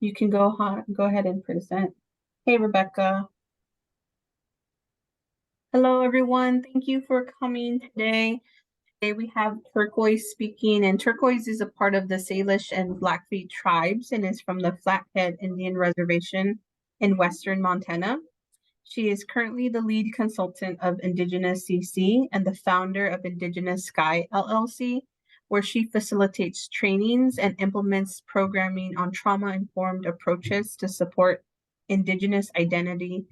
you can go ahead and present. Hey, Rebecca. Hello, everyone. Thank you for coming today. Today we have Turquoise speaking, and Turquoise is a part of the Salish and Blackfeet tribes and is from the Flathead Indian Reservation in Western Montana. She is currently the lead consultant of Indigenous CC and the founder of Indigenous Sky LLC, where she facilitates trainings and implements programming on trauma-informed approaches to support Indigenous identity,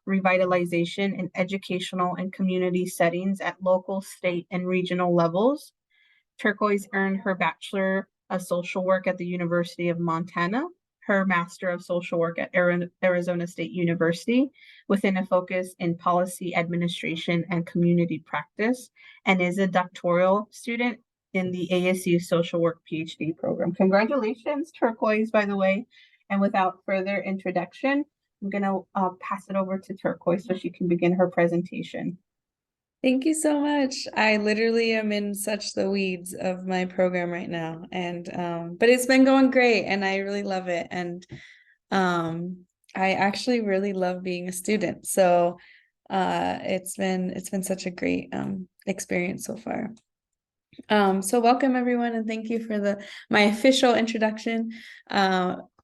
revitalization, and educational and community settings at local, state, and regional levels. Turquoise earned her Bachelor of Social Work at the University of Montana, her Master of Social Work at Arizona State University, within a focus in policy administration and community practice, and is a doctoral student in the ASU Social Work PhD program. Congratulations, Turquoise, by the way. And without further introduction, I'm going to pass it over to Turquoise so she can begin her presentation. Thank you so much. I literally am in such the weeds of my program right now, and but it's been going great and I really love it. And I actually really love being a student. So it's been such a great experience so far. So welcome everyone, and thank you for my official introduction.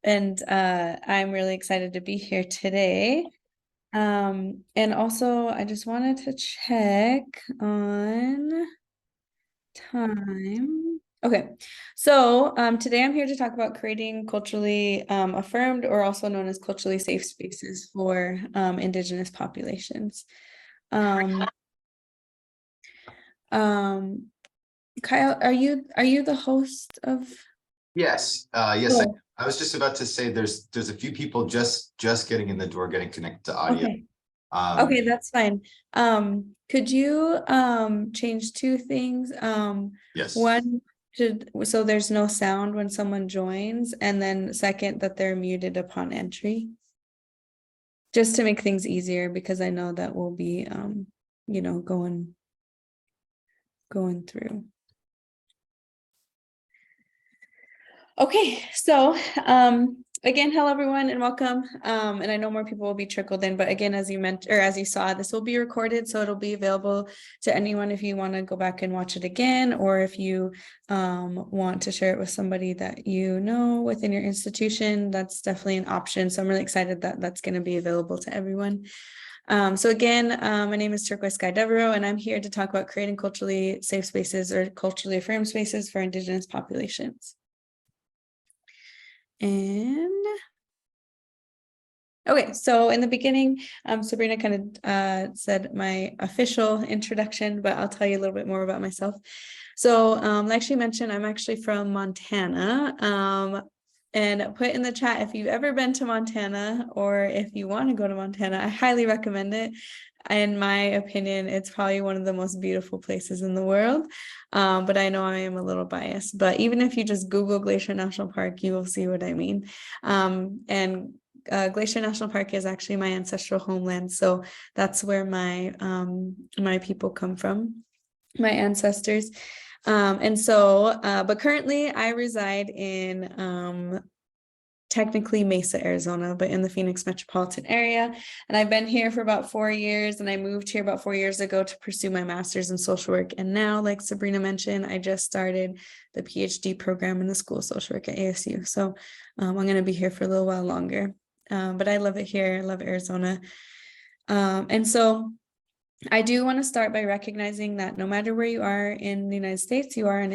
And I'm really excited to be here today. And also I just wanted to check on time. Okay, so today I'm here to talk about creating culturally affirmed, or also known as culturally safe spaces for Indigenous populations. Kyle, are you the host of? Yes, yes. Oh. I was just about to say there's a few people just getting in the door, getting connected to audio. Okay. Okay, that's fine. Could you change two things? Yes. One, so there's no sound when someone joins, and then second, that they're muted upon entry. Just to make things easier, because I know that we'll be you know, going through. Okay, so again, hello everyone and welcome. And I know more people will be trickled in, but again, as you mentioned, or as you saw, this will be recorded, so it'll be available to anyone if you want to go back and watch it again, or if you want to share it with somebody that you know within your institution. That's definitely an option. So I'm really excited that that's going to be available to everyone. So again, my name is Turquoise Devereaux, and I'm here to talk about creating culturally safe spaces or culturally affirmed spaces for Indigenous populations. And okay, so in the beginning, Sabrina kind of said my official introduction, but I'll tell you a little bit more about myself. So like she mentioned, I'm actually from Montana. And put in the chat if you've ever been to Montana, or if you want to go to Montana. I highly recommend it. In my opinion, it's probably one of the most beautiful places in the world. But I know I am a little biased. But even if you just Google Glacier National Park, you will see what I mean. And Glacier National Park is actually my ancestral homeland. So that's where my my people come from, my ancestors. And so, but currently I reside in technically Mesa, Arizona, but in the Phoenix metropolitan area. And I've been here for about 4 years, and I moved here about 4 years ago to pursue my master's in social work. And now, like Sabrina mentioned, I just started the PhD program in the School of Social Work at ASU. So I'm going to be here for a little while longer. But I love it here. I love Arizona. And so I do want to start by recognizing that no matter where you are in the United States, you are on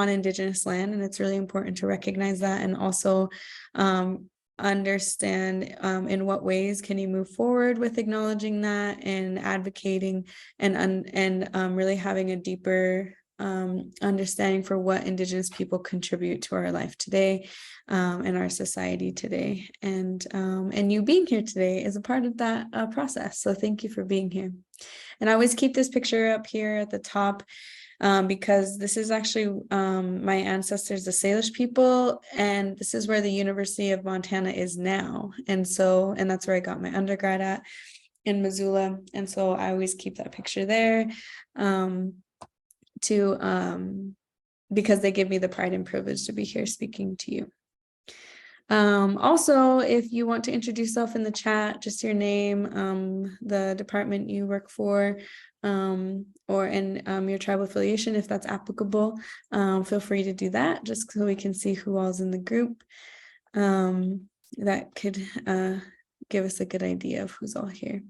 Indigenous land, and it's really important to recognize that, and also understand in what ways can you move forward with acknowledging that and advocating and really having a deeper understanding for what Indigenous people contribute to our life today and our society today. And you being here today is a part of that process. So thank you for being here. And I always keep this picture up here at the top because this is actually my ancestors, the Salish people, and this is where the University of Montana is now. And that's where I got my undergrad at, in Missoula. And so I always keep that picture there. To because they give me the pride and privilege to be here speaking to you. Also, if you want to introduce yourself in the chat, just your name, the department you work for, or in your tribal affiliation, if that's applicable, feel free to do that just so we can see who all's in the group. That could give us a good idea of who's all here.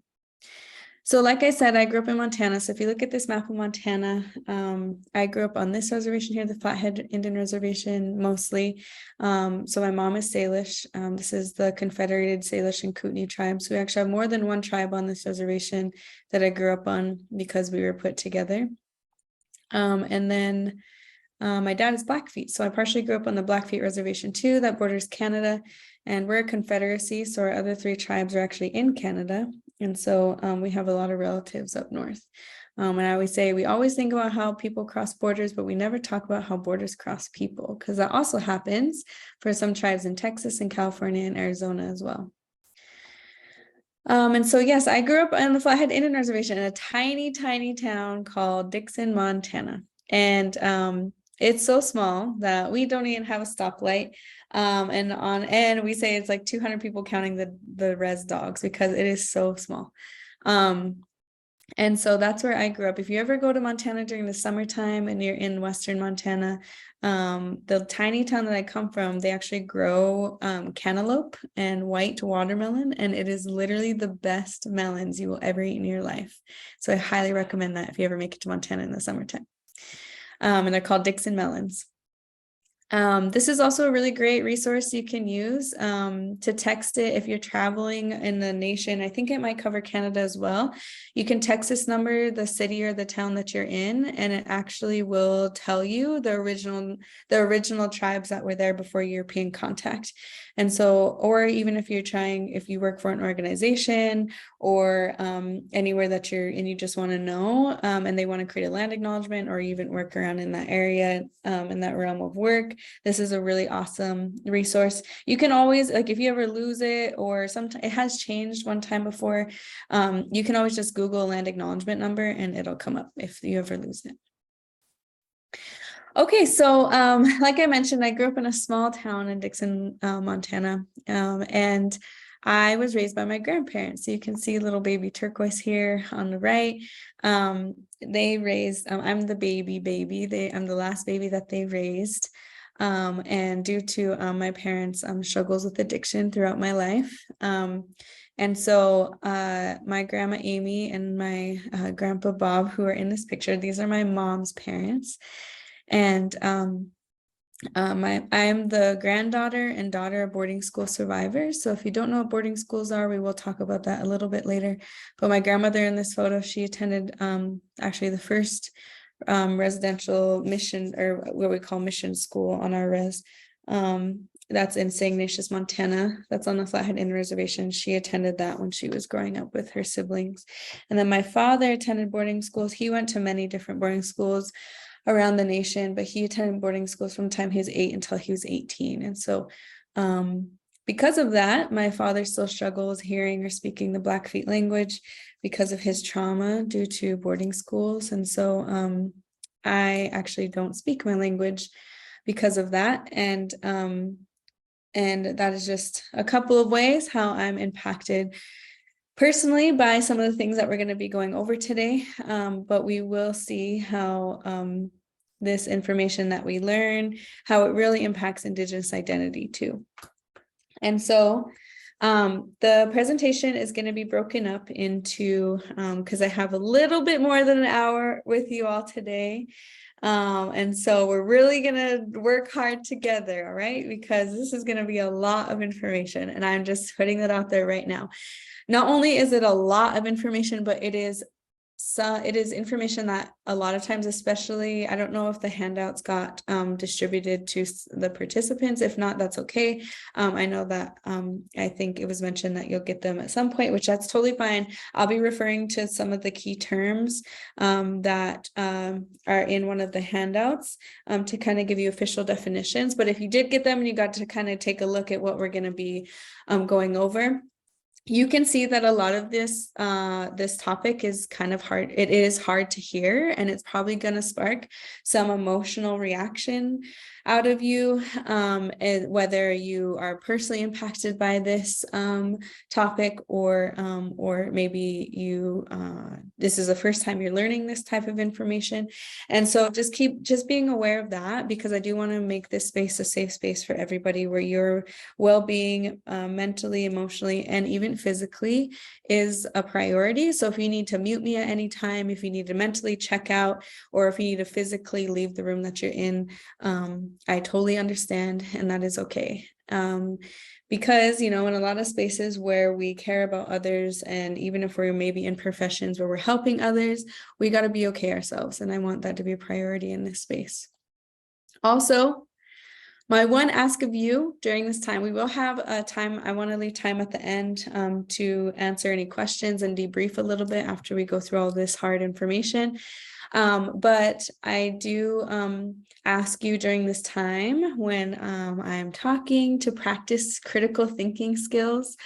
So like I said, I grew up in Montana. So if you look at this map of Montana, I grew up on this reservation here, the Flathead Indian Reservation, mostly. So my mom is Salish. This is the Confederated Salish and Kootenai tribes. We actually have more than one tribe on this reservation that I grew up on because we were put together. And then my dad is Blackfeet. So I partially grew up on the Blackfeet Reservation too, that borders Canada. And we're a confederacy, so our other 3 tribes are actually in Canada. And so we have a lot of relatives up north. And I always say, we always think about how people cross borders, but we never talk about how borders cross people, because that also happens for some tribes in Texas and California and Arizona as well. And so, yes, I grew up on the Flathead Indian Reservation in a tiny, tiny town called Dixon, Montana. And it's so small that we don't even have a stoplight. And we say it's like 200 people counting the res dogs because it is so small. And so that's where I grew up. If you ever go to Montana during the summertime and you're in Western Montana, the tiny town that I come from, they actually grow cantaloupe and white watermelon, and it is literally the best melons you will ever eat in your life. So I highly recommend that if you ever make it to Montana in the summertime. And they're called Dixon melons. This is also a really great resource you can use to text it if you're traveling in the nation. I think it might cover Canada as well. You can text this number, the city or the town that you're in, and it actually will tell you the original tribes that were there before European contact. And so, or even if you work for an organization or anywhere that you're in, you just want to know, and they want to create a land acknowledgement or even work around in that area, in that realm of work, this is a really awesome resource. You can always, like, if you ever lose it, or sometimes it has changed one time before, you can always just Google land acknowledgement number and it'll come up if you ever lose it. Okay, so like I mentioned, I grew up in a small town in Dixon, Montana, and I was raised by my grandparents. So you can see little baby Turquoise here on the right. They raised, I'm the baby. I'm the last baby that they raised. And due to my parents' struggles with addiction throughout my life. And so my grandma Amy and my grandpa Bob, who are in this picture, these are my mom's parents. And I am the granddaughter and daughter of boarding school survivors. So if you don't know what boarding schools are, we will talk about that a little bit later. But my grandmother in this photo, she attended actually the first residential mission, or what we call mission school on our res. That's in St. Ignatius, Montana. That's on the Flathead Indian Reservation. She attended that when she was growing up with her siblings. And then my father attended boarding schools. He went to many different boarding schools around the nation, but he attended boarding schools from the time he was 8 until he was 18. And so because of that, my father still struggles hearing or speaking the Blackfeet language because of his trauma due to boarding schools. And so I actually don't speak my language because of that. And that is just a couple of ways how I'm impacted personally by some of the things that we're going to be going over today, but we will see how this information that we learn, how it really impacts Indigenous identity too. And so the presentation is going to be broken up into, because I have a little bit more than an hour with you all today. And so we're really going to work hard together, all right? Because this is going to be a lot of information, and I'm just putting that out there right now. Not only is it a lot of information, but it is information that a lot of times, especially, I don't know if the handouts got distributed to the participants. If not, that's okay. I know that I think it was mentioned that you'll get them at some point, which that's totally fine. I'll be referring to some of the key terms that are in one of the handouts to kind of give you official definitions. But if you did get them and you got to kind of take a look at what we're going to be going over, you can see that a lot of this this topic is kind of hard. It is hard to hear, and it's probably going to spark some emotional reaction out of you, and whether you are personally impacted by this topic, or maybe you this is the first time you're learning this type of information. And so just being aware of that, because I do want to make this space a safe space for everybody, where your well-being, mentally, emotionally, and even physically is a priority. So if you need to mute me at any time, if you need to mentally check out, or if you need to physically leave the room that you're in, I totally understand, and that is okay. Because, in a lot of spaces where we care about others, and even if we're maybe in professions where we're helping others, we got to be okay ourselves. And I want that to be a priority in this space. Also, my one ask of you during this time, we will have a time, I want to leave time at the end to answer any questions and debrief a little bit after we go through all this hard information. But I do ask you during this time, when I'm talking, to practice critical thinking skills.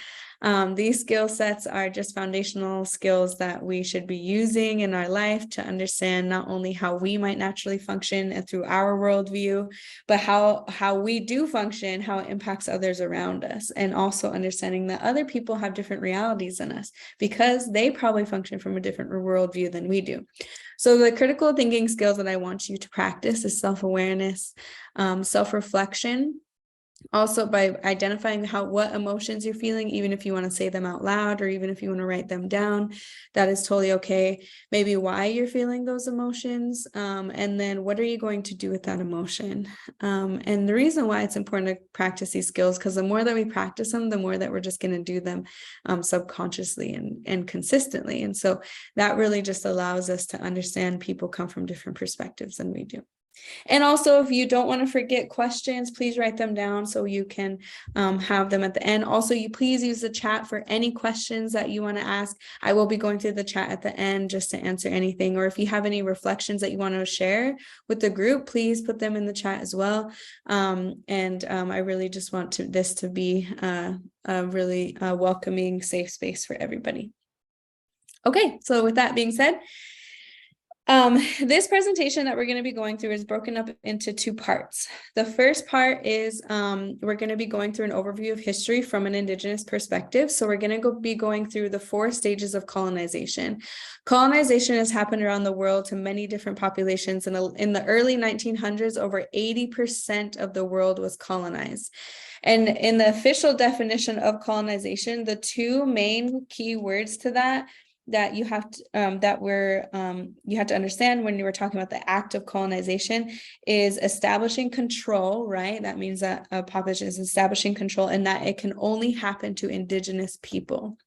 These skill sets are just foundational skills that we should be using in our life to understand not only how we might naturally function and through our worldview, but how we do function, how it impacts others around us, and also understanding that other people have different realities than us because they probably function from a different worldview than we do. So the critical thinking skills that I want you to practice is self-awareness, self-reflection. Also, by identifying what emotions you're feeling, even if you want to say them out loud, or even if you want to write them down, that is totally okay. Maybe why you're feeling those emotions, and then what are you going to do with that emotion? And the reason why it's important to practice these skills, because the more that we practice them, the more that we're just going to do them subconsciously and consistently. And so that really just allows us to understand people come from different perspectives than we do. And also, if you don't want to forget questions, please write them down so you can have them at the end. Also, you please use the chat for any questions that you want to ask. I will be going through the chat at the end just to answer anything. Or if you have any reflections that you want to share with the group, please put them in the chat as well. I really just want this to be a really welcoming, safe space for everybody. Okay, so with that being said, this presentation that we're going to be going through is broken up into two parts. The first part is we're going to be going through an overview of history from an Indigenous perspective. So we're going to be going through the 4 stages of colonization. Colonization has happened around the world to many different populations. In the early 1900s, over 80% of the world was colonized. And in the official definition of colonization, the 2 main key words to that you have to you have to understand when you were talking about the act of colonization is establishing control, right? That means that a population is establishing control, and that it can only happen to Indigenous people.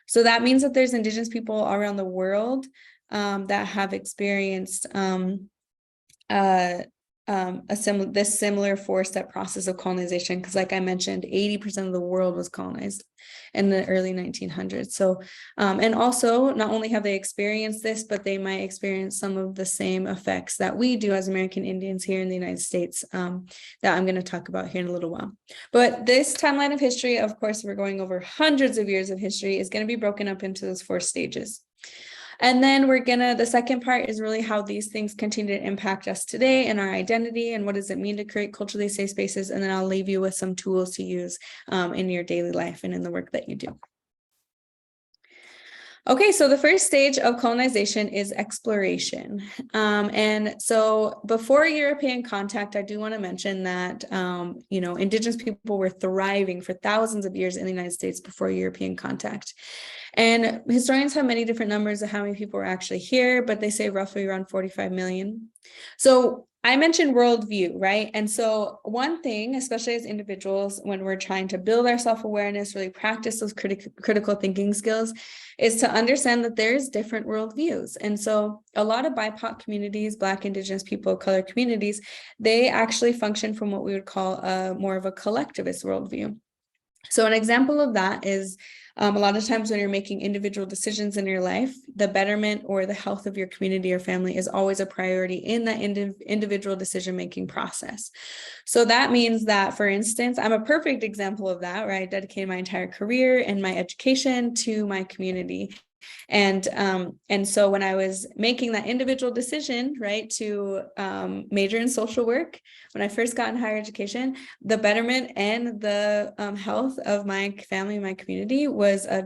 So that means that there's Indigenous people around the world that have experienced this similar 4-step process of colonization, because like I mentioned, 80% of the world was colonized in the early 1900s. So and also, not only have they experienced this, but they might experience some of the same effects that we do as American Indians here in the United States, that I'm going to talk about here in a little while. But this timeline of history, of course, we're going over hundreds of years of history, is going to be broken up into those 4 stages. And then the second part is really how these things continue to impact us today and our identity, and what does it mean to create culturally safe spaces. And then I'll leave you with some tools to use in your daily life and in the work that you do. Okay, so the first stage of colonization is exploration. And so before European contact, I do want to mention that, Indigenous people were thriving for thousands of years in the United States before European contact. And historians have many different numbers of how many people were actually here, but they say roughly around 45 million. So I mentioned worldview, right? And so one thing, especially as individuals, when we're trying to build our self-awareness, really practice those critical thinking skills, is to understand that there's different worldviews. And so a lot of BIPOC communities, Black, Indigenous people, color communities, they actually function from what we would call more of a collectivist worldview. So an example of that is a lot of times when you're making individual decisions in your life, the betterment or the health of your community or family is always a priority in that individual decision-making process. So that means that, for instance, I'm a perfect example of that, where I dedicated my entire career and my education to my community. And so when I was making that individual decision, right, to major in social work, when I first got in higher education, the betterment and the health of my family, my community was I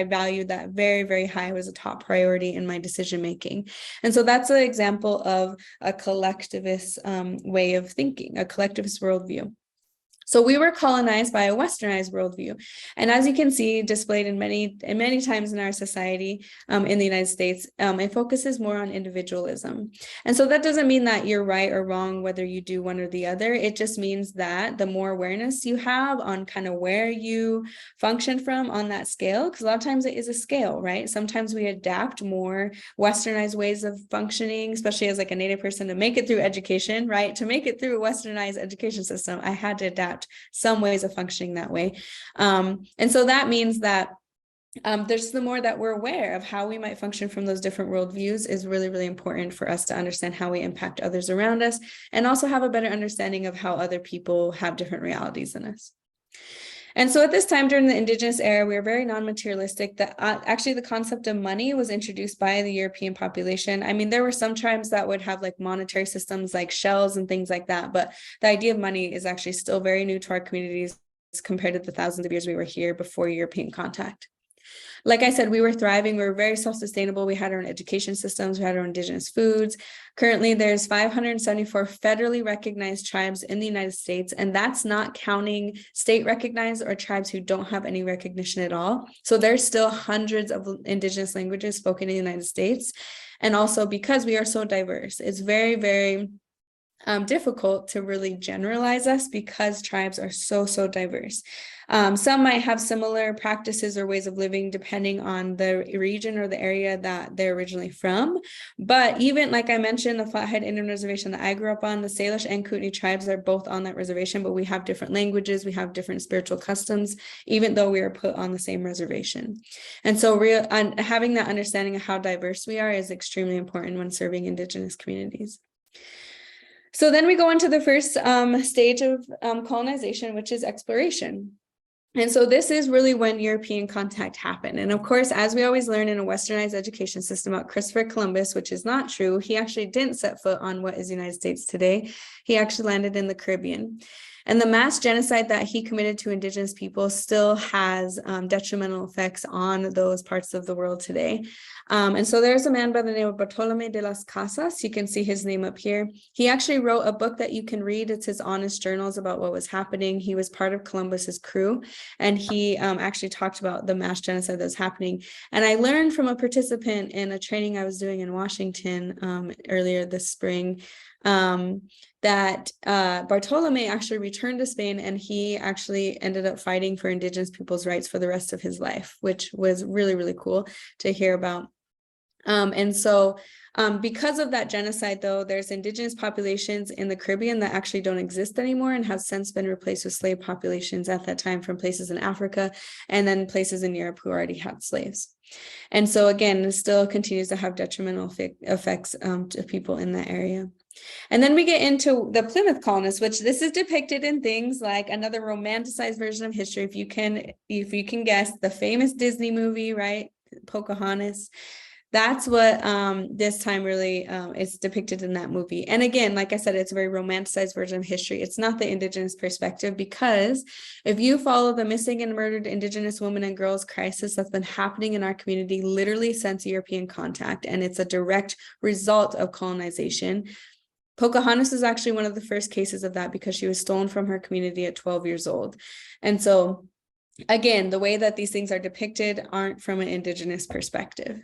valued that very, very high. It was a top priority in my decision making. And so that's an example of a collectivist way of thinking, a collectivist worldview. So we were colonized by a westernized worldview. And as you can see displayed in many times in our society in the United States, it focuses more on individualism. And so that doesn't mean that you're right or wrong, whether you do one or the other. It just means that the more awareness you have on kind of where you function from on that scale, because a lot of times it is a scale, right? Sometimes we adapt more westernized ways of functioning, especially as like a Native person, to make it through education, right? To make it through a westernized education system, I had to adapt some ways of functioning that way. And so that means that there's the more that we're aware of how we might function from those different worldviews is really, really important for us to understand how we impact others around us, and also have a better understanding of how other people have different realities than us. And so at this time during the Indigenous era, we were very non-materialistic. That actually the concept of money was introduced by the European population. I mean, there were some tribes that would have like monetary systems like shells and things like that, but the idea of money is actually still very new to our communities compared to the thousands of years we were here before European contact. Like I said, we were thriving. We were very self-sustainable. We had our own education systems. We had our own indigenous foods. Currently, there's 574 federally recognized tribes in the United States, and that's not counting state recognized or tribes who don't have any recognition at all. So there's still hundreds of indigenous languages spoken in the United States. And also because we are so diverse, it's very, very difficult to really generalize us because tribes are so diverse. Some might have similar practices or ways of living depending on the region or the area that they're originally from. But even like I mentioned, the Flathead Indian Reservation that I grew up on, the Salish and Kootenai tribes are both on that reservation, but we have different languages, we have different spiritual customs, even though we are put on the same reservation. And so having that understanding of how diverse we are is extremely important when serving Indigenous communities. So then we go into the first stage of colonization, which is exploration. And so this is really when European contact happened. And of course, as we always learn in a westernized education system about Christopher Columbus, which is not true, he actually didn't set foot on what is the United States today. He actually landed in the Caribbean. And the mass genocide that he committed to Indigenous people still has detrimental effects on those parts of the world today. And so there's a man by the name of Bartolomé de las Casas. You can see his name up here. He actually wrote a book that you can read. It's his honest journals about what was happening. He was part of Columbus's crew, and he actually talked about the mass genocide that was happening. And I learned from a participant in a training I was doing in Washington earlier this spring that Bartolomé actually returned to Spain, and he actually ended up fighting for Indigenous people's rights for the rest of his life, which was really, really cool to hear about. And so because of that genocide, though, there's Indigenous populations in the Caribbean that actually don't exist anymore and have since been replaced with slave populations at that time from places in Africa and then places in Europe who already had slaves. And so again, it still continues to have detrimental effects to people in that area. And then we get into the Plymouth colonists, which this is depicted in things like another romanticized version of history. If you can guess, the famous Disney movie, right? Pocahontas. That's what this time really is depicted in that movie. And again, like I said, it's a very romanticized version of history. It's not the Indigenous perspective, because if you follow the missing and murdered Indigenous women and girls crisis that's been happening in our community literally since European contact, and it's a direct result of colonization. Pocahontas is actually one of the first cases of that because she was stolen from her community at 12 years old. And so again, the way that these things are depicted aren't from an Indigenous perspective.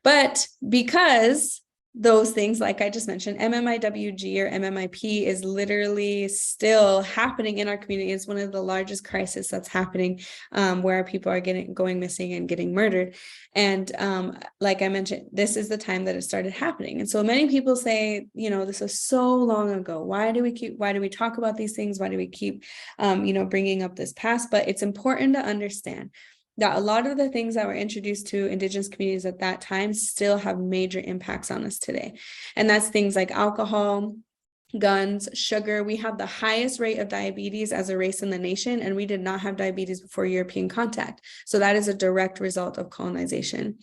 But because those things, like I just mentioned, MMIWG or MMIP is literally still happening in our community. It's one of the largest crises that's happening, where people are going missing and getting murdered. And like I mentioned, this is the time that it started happening. And so many people say, this was so long ago. Why do we talk about these things? Why do we keep, bringing up this past? But it's important to understand that a lot of the things that were introduced to Indigenous communities at that time still have major impacts on us today. And that's things like alcohol, guns, sugar. We have the highest rate of diabetes as a race in the nation, and we did not have diabetes before European contact. So that is a direct result of colonization.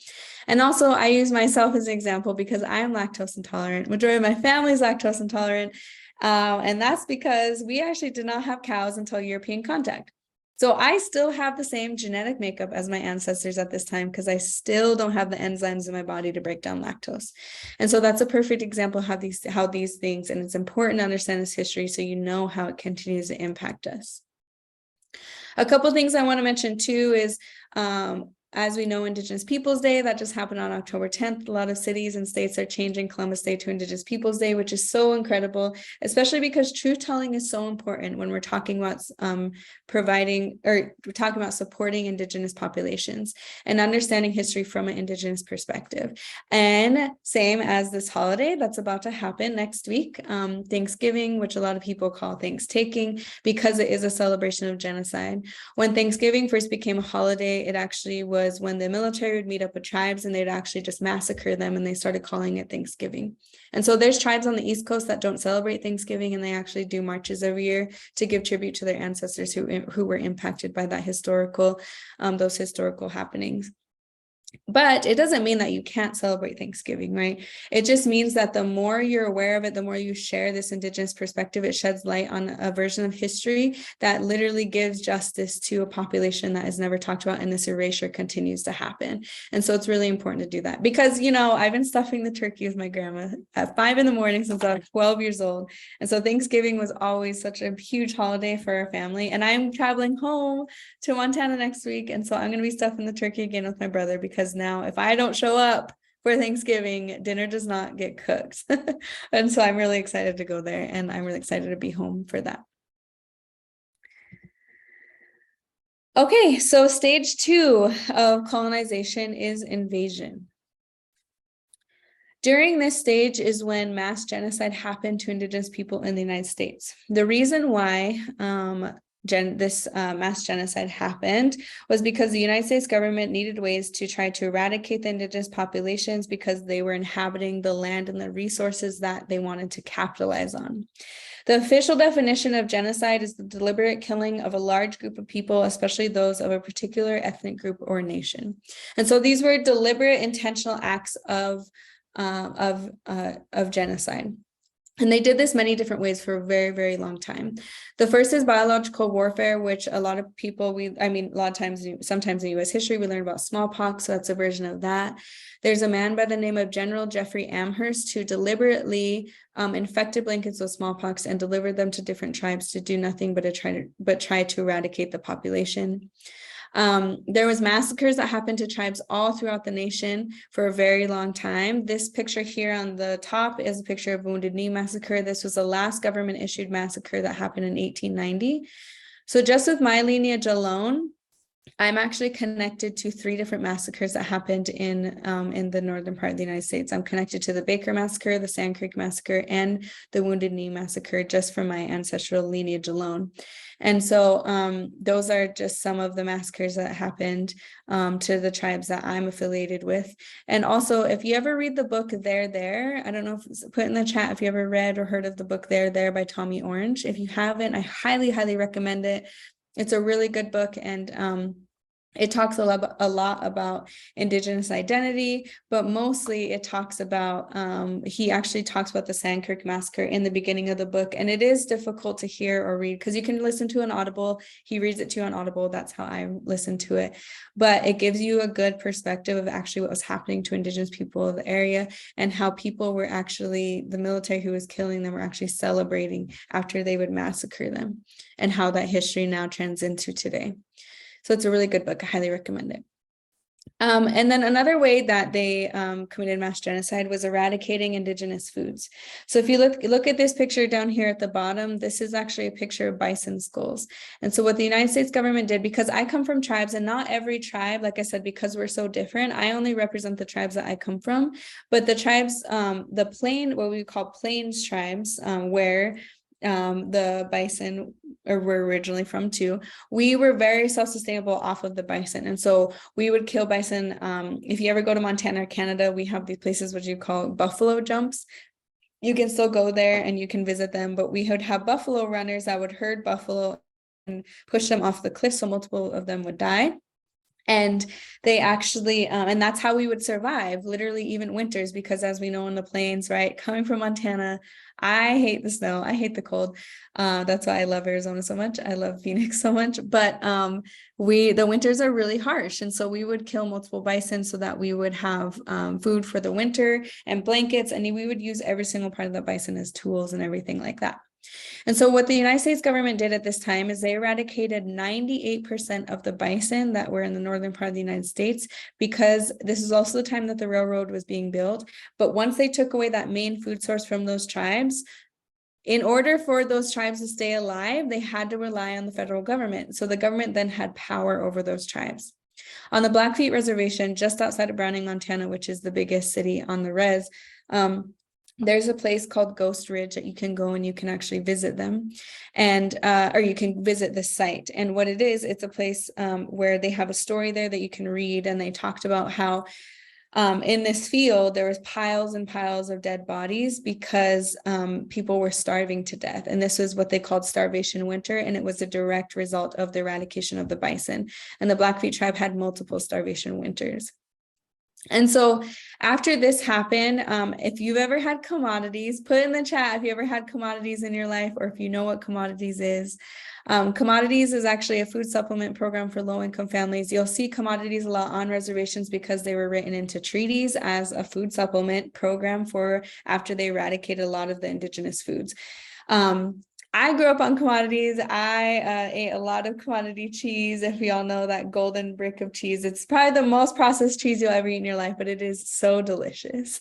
And also, I use myself as an example because I am lactose intolerant. Majority of my family is lactose intolerant. And that's because we actually did not have cows until European contact. So I still have the same genetic makeup as my ancestors at this time because I still don't have the enzymes in my body to break down lactose. And so that's a perfect example of how these things, and it's important to understand this history so you know how it continues to impact us. A couple things I want to mention too is, as we know, Indigenous Peoples Day, that just happened on October 10th. A lot of cities and states are changing Columbus Day to Indigenous Peoples Day, which is so incredible, especially because truth telling is so important when we're talking about supporting Indigenous populations and understanding history from an Indigenous perspective. And same as this holiday that's about to happen next week, Thanksgiving, which a lot of people call Thanks-taking, because it is a celebration of genocide. When Thanksgiving first became a holiday, it actually was when the military would meet up with tribes and they'd actually just massacre them, and they started calling it Thanksgiving. And so there's tribes on the East Coast that don't celebrate Thanksgiving, and they actually do marches every year to give tribute to their ancestors who were impacted by that those historical happenings. But it doesn't mean that you can't celebrate Thanksgiving, right? It just means that the more you're aware of it, the more you share this Indigenous perspective, it sheds light on a version of history that literally gives justice to a population that is never talked about, and this erasure continues to happen. And so it's really important to do that because, I've been stuffing the turkey with my grandma at 5 a.m. since I was 12 years old. And so Thanksgiving was always such a huge holiday for our family. And I'm traveling home to Montana next week. And so I'm going to be stuffing the turkey again with my brother, because now if I don't show up for Thanksgiving, dinner does not get cooked. And so I'm really excited to go there, and I'm really excited to be home for that. Okay, so stage 2 of colonization is invasion. During this stage is when mass genocide happened to Indigenous people in the United States. The reason why this mass genocide happened was because the United States government needed ways to try to eradicate the Indigenous populations because they were inhabiting the land and the resources that they wanted to capitalize on. The official definition of genocide is the deliberate killing of a large group of people, especially those of a particular ethnic group or nation. And so these were deliberate, intentional acts of genocide. And they did this many different ways for a very, very long time. The first is biological warfare, which a lot of people, sometimes in U.S. history, we learn about smallpox, so that's a version of that. There's a man by the name of General Jeffrey Amherst who deliberately infected blankets with smallpox and delivered them to different tribes to do nothing but try to eradicate the population. There was massacres that happened to tribes all throughout the nation for a very long time. This picture here on the top is a picture of Wounded Knee Massacre. This was the last government issued massacre that happened in 1890. So just with my lineage alone, I'm actually connected to 3 different massacres that happened in the northern part of the United States. I'm connected to the Baker Massacre, the Sand Creek Massacre, and the Wounded Knee Massacre, just from my ancestral lineage alone. And so those are just some of the massacres that happened to the tribes that I'm affiliated with. And also, if you ever read the book There, I don't know if it's put in the chat if you ever read or heard of the book There by Tommy Orange. If you haven't, I highly, highly recommend it. It's a really good book, and it talks a lot about Indigenous identity, but mostly it talks about, he actually talks about the Sand Creek Massacre in the beginning of the book. And it is difficult to hear or read because you can listen to an Audible. He reads it to you on Audible. That's how I listen to it. But it gives you a good perspective of actually what was happening to Indigenous people of the area and how people were actually, the military who was killing them were actually celebrating after they would massacre them, and how that history now trends into today. So it's a really good book. I highly recommend it. And then another way that they committed mass genocide was eradicating indigenous foods. So if you look at this picture down here at the bottom, this is actually a picture of bison skulls. And so what the United States government did, because I come from tribes, and not every tribe, like I said, because we're so different, I only represent the tribes that I come from. But the tribes, what we call plains tribes, where the bison were originally from too, we were very self-sustainable off of the bison. And so we would kill bison. If you ever go to Montana or Canada, we have these places what you call buffalo jumps. You can still go there and you can visit them, but we would have buffalo runners that would herd buffalo and push them off the cliff, so multiple of them would die. And they actually, and that's how we would survive, literally even winters, because as we know in the plains, right, coming from Montana, I hate the snow, I hate the cold. That's why I love Arizona so much. I love Phoenix so much, but the winters are really harsh. And so we would kill multiple bison so that we would have food for the winter and blankets. And we would use every single part of the bison as tools and everything like that. And so what the United States government did at this time is they eradicated 98% of the bison that were in the northern part of the United States, because this is also the time that the railroad was being built. But once they took away that main food source from those tribes, in order for those tribes to stay alive, they had to rely on the federal government. So the government then had power over those tribes. On the Blackfeet Reservation, just outside of Browning, Montana, which is the biggest city on the res, there's a place called Ghost Ridge that you can go and you can actually visit them, and or you can visit the site. And what it is, it's a place where they have a story there that you can read, and they talked about how in this field there was piles and piles of dead bodies because people were starving to death, and this was what they called starvation winter, and it was a direct result of the eradication of the bison. And the Blackfeet tribe had multiple starvation winters. And so after this happened, if you've ever had commodities, put in the chat if you ever had commodities in your life, or if you know what commodities is. Commodities is actually a food supplement program for low-income families. You'll see commodities a lot on reservations because they were written into treaties as a food supplement program for after they eradicated a lot of the indigenous foods. I grew up on commodities. I ate a lot of commodity cheese. If you all know that golden brick of cheese, it's probably the most processed cheese you'll ever eat in your life, but it is so delicious.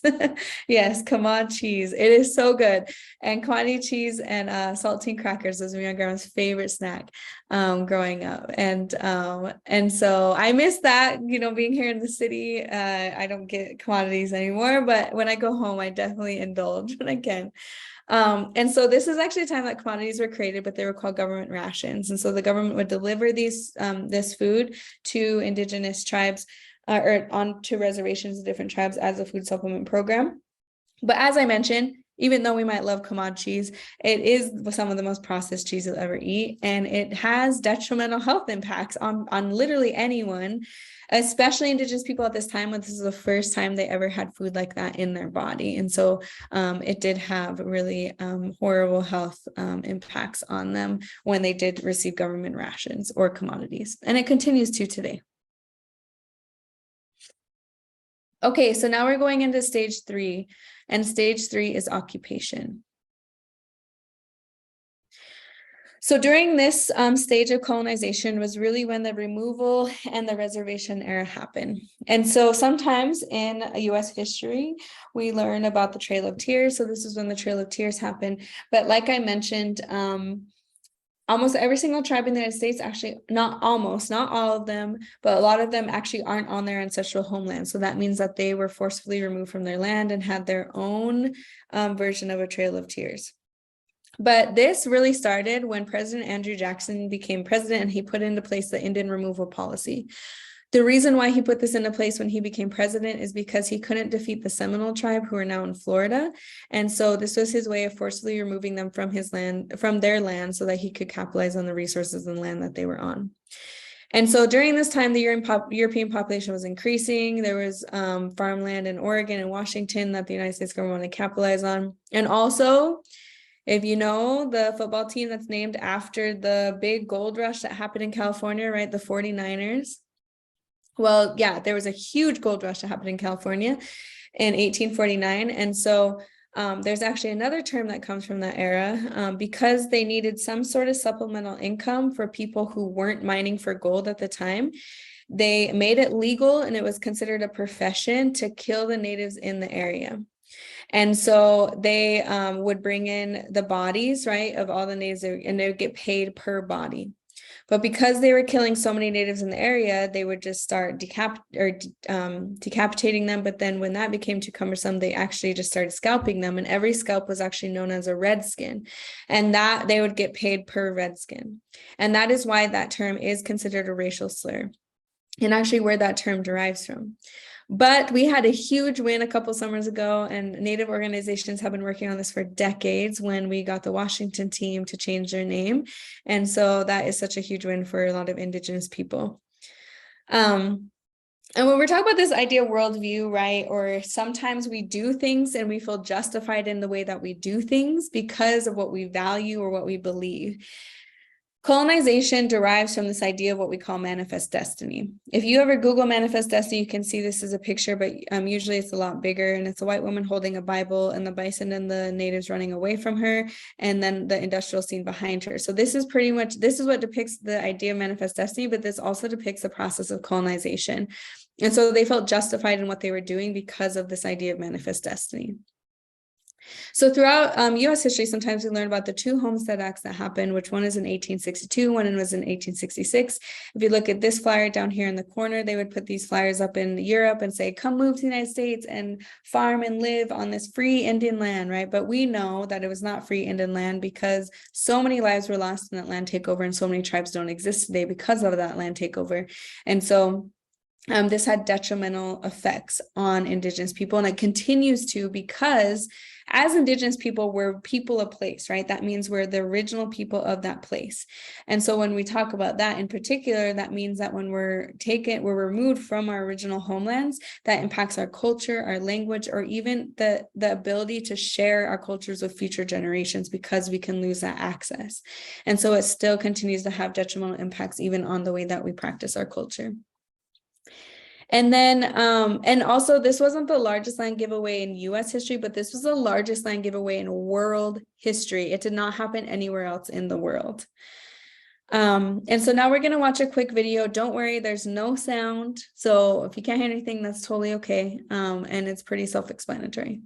Yes, commod cheese. It is so good. And commodity cheese and saltine crackers was my grandma's favorite snack growing up. And so I miss that, being here in the city. I don't get commodities anymore, but when I go home, I definitely indulge when I can. And so this is actually a time that commodities were created, but they were called government rations. And so the government would deliver this food to indigenous tribes or onto reservations of different tribes as a food supplement program. But as I mentioned, even though we might love commod cheese, it is some of the most processed cheese you'll ever eat. And it has detrimental health impacts on literally anyone, especially indigenous people at this time, when this is the first time they ever had food like that in their body. And so it did have really horrible health impacts on them when they did receive government rations or commodities. And it continues to today. Okay, so now we're going into stage 3, and stage 3 is occupation. So during this stage of colonization was really when the removal and the reservation era happened. And so sometimes in US history, we learn about the Trail of Tears. So this is when the Trail of Tears happened. But like I mentioned, almost every single tribe in the United States, actually not all of them, but a lot of them actually aren't on their ancestral homeland. So that means that they were forcefully removed from their land and had their own version of a Trail of Tears. But this really started when President Andrew Jackson became president, and he put into place the Indian removal policy. The reason why he put this into place when he became president is because he couldn't defeat the Seminole tribe, who are now in Florida. And so this was his way of forcibly removing them from their land so that he could capitalize on the resources and land that they were on. And so during this time, the European population was increasing. There was farmland in Oregon and Washington that the United States government wanted to capitalize on. And also, if you know the football team that's named after the big gold rush that happened in California, right, the 49ers. Well, yeah, there was a huge gold rush that happened in California in 1849. And so there's actually another term that comes from that era because they needed some sort of supplemental income for people who weren't mining for gold at the time. they made it legal and it was considered a profession to kill the natives in the area. And so they would bring in the bodies, right, of all the natives, and they would get paid per body. But because they were killing so many natives in the area, they would just start decapitating them. But then when that became too cumbersome, they actually just started scalping them. And every scalp was actually known as a redskin. And that they would get paid per redskin. And that is why that term is considered a racial slur, and actually where that term derives from. But we had a huge win a couple summers ago, and Native organizations have been working on this for decades when we got the Washington team to change their name. And so that is such a huge win for a lot of Indigenous people. And when we're talking about this idea of worldview, right, or sometimes we do things and we feel justified in the way that we do things because of what we value or what we believe. Colonization derives from this idea of what we call manifest destiny. If you ever Google manifest destiny, you can see this as a picture, but usually it's a lot bigger, and it's a white woman holding a Bible and the bison and the natives running away from her, and then the industrial scene behind her. So this is what depicts the idea of manifest destiny, but this also depicts the process of colonization. And so they felt justified in what they were doing because of this idea of manifest destiny. So throughout U.S. history, sometimes we learn about the two Homestead Acts that happened, which one is in 1862, one was in 1866. If you look at this flyer down here in the corner, they would put these flyers up in Europe and say, come move to the United States and farm and live on this free Indian land, right? But we know that it was not free Indian land because so many lives were lost in that land takeover, and so many tribes don't exist today because of that land takeover. And so this had detrimental effects on Indigenous people, and it continues to, because as Indigenous people, we're people of place, right? That means we're the original people of that place. And so when we talk about that in particular, that means that when we're removed from our original homelands, that impacts our culture, our language, or even the ability to share our cultures with future generations, because we can lose that access. And so it still continues to have detrimental impacts even on the way that we practice our culture. And then, and also this wasn't the largest land giveaway in US history, but this was the largest land giveaway in world history. It did not happen anywhere else in the world. And so now we're going to watch a quick video. Don't worry, there's no sound. So if you can't hear anything, that's totally okay. And it's pretty self-explanatory.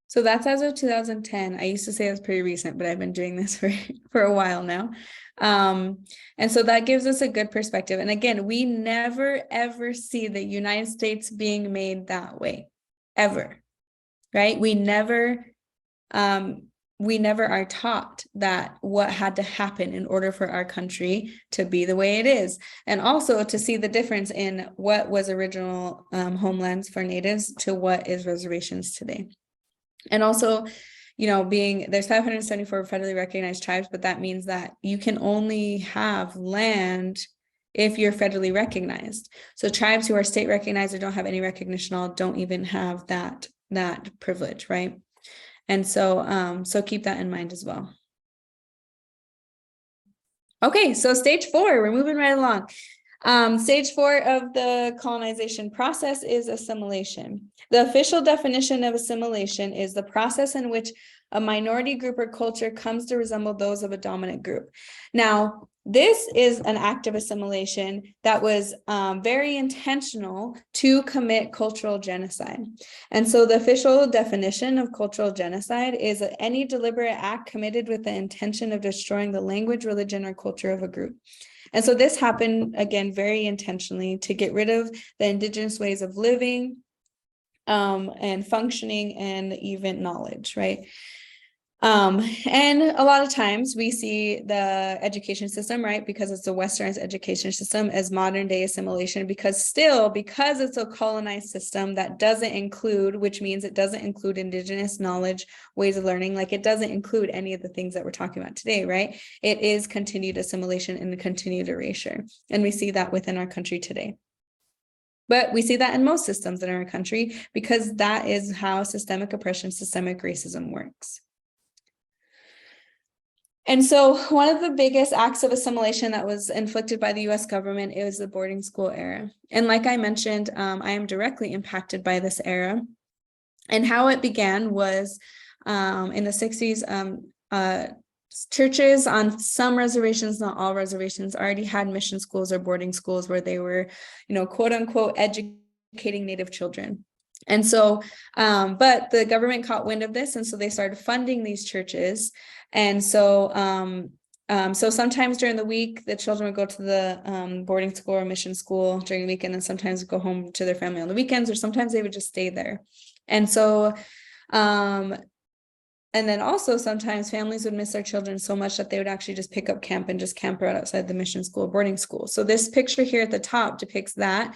So that's as of 2010. I used to say it was pretty recent, but I've been doing this for a while now. And so that gives us a good perspective. And again, we never, ever see the United States being made that way, ever, right? We never are taught that what had to happen in order for our country to be the way it is. And also to see the difference in what was original homelands for natives to what is reservations today. And also, you know, there's 574 federally recognized tribes, but that means that you can only have land if you're federally recognized. So tribes who are state recognized or don't have any recognition at all don't even have that privilege, right? And so, so keep that in mind as well. Okay, so stage 4, we're moving right along. Stage 4 of the colonization process is assimilation. The official definition of assimilation is the process in which a minority group or culture comes to resemble those of a dominant group. Now, this is an act of assimilation that was very intentional to commit cultural genocide. And so the official definition of cultural genocide is any deliberate act committed with the intention of destroying the language, religion, or culture of a group. And so this happened, again, very intentionally to get rid of the indigenous ways of living and functioning and even knowledge, right? And a lot of times we see the education system, right, because it's a westernized education system, as modern day assimilation, because it's a colonized system that doesn't include, which means it doesn't include indigenous knowledge, ways of learning, like it doesn't include any of the things that we're talking about today, right? It is continued assimilation and continued erasure. And we see that within our country today. But we see that in most systems in our country, because that is how systemic oppression, systemic racism works. And so one of the biggest acts of assimilation that was inflicted by the US government is the boarding school era. And like I mentioned, I am directly impacted by this era. And how it began was in the 60s, churches on some reservations, not all reservations, already had mission schools or boarding schools where they were, quote unquote, educating Native children. And so, but the government caught wind of this, and so they started funding these churches. And so, so sometimes during the week, the children would go to the boarding school or mission school during the weekend, and sometimes go home to their family on the weekends, or sometimes they would just stay there. And so, and then also sometimes families would miss their children so much that they would actually just pick up camp and just camp right outside the mission school, boarding school. So this picture here at the top depicts that.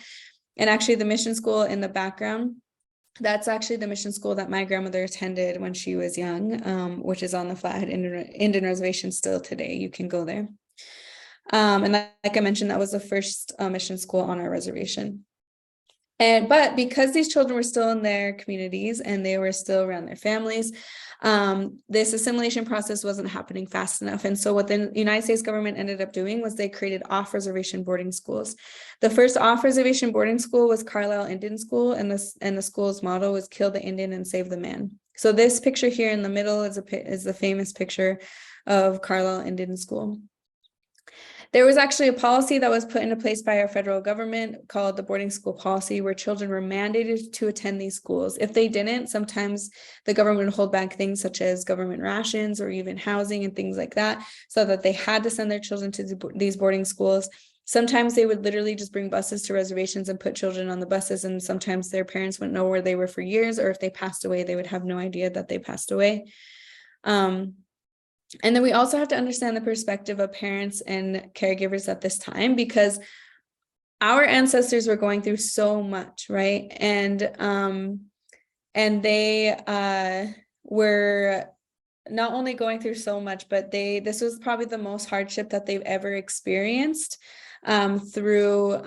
And actually the mission school in the background, that's actually the mission school that my grandmother attended when she was young, which is on the Flathead Indian Reservation still today. You can go there. And like I mentioned, that was the first mission school on our reservation. But because these children were still in their communities and they were still around their families, this assimilation process wasn't happening fast enough. And so what the United States government ended up doing was they created off-reservation boarding schools. The first off-reservation boarding school was Carlisle Indian School, and the school's motto was "Kill the Indian and Save the Man." So this picture here in the middle is the famous picture of Carlisle Indian School. There was actually a policy that was put into place by our federal government called the boarding school policy, where children were mandated to attend these schools. If they didn't, sometimes the government would hold back things such as government rations or even housing and things like that, so that they had to send their children to these boarding schools. Sometimes they would literally just bring buses to reservations and put children on the buses, and sometimes their parents wouldn't know where they were for years, or if they passed away, they would have no idea that they passed away. And then we also have to understand the perspective of parents and caregivers at this time, because our ancestors were going through so much, right? And they were not only going through so much, but this was probably the most hardship that they've ever experienced through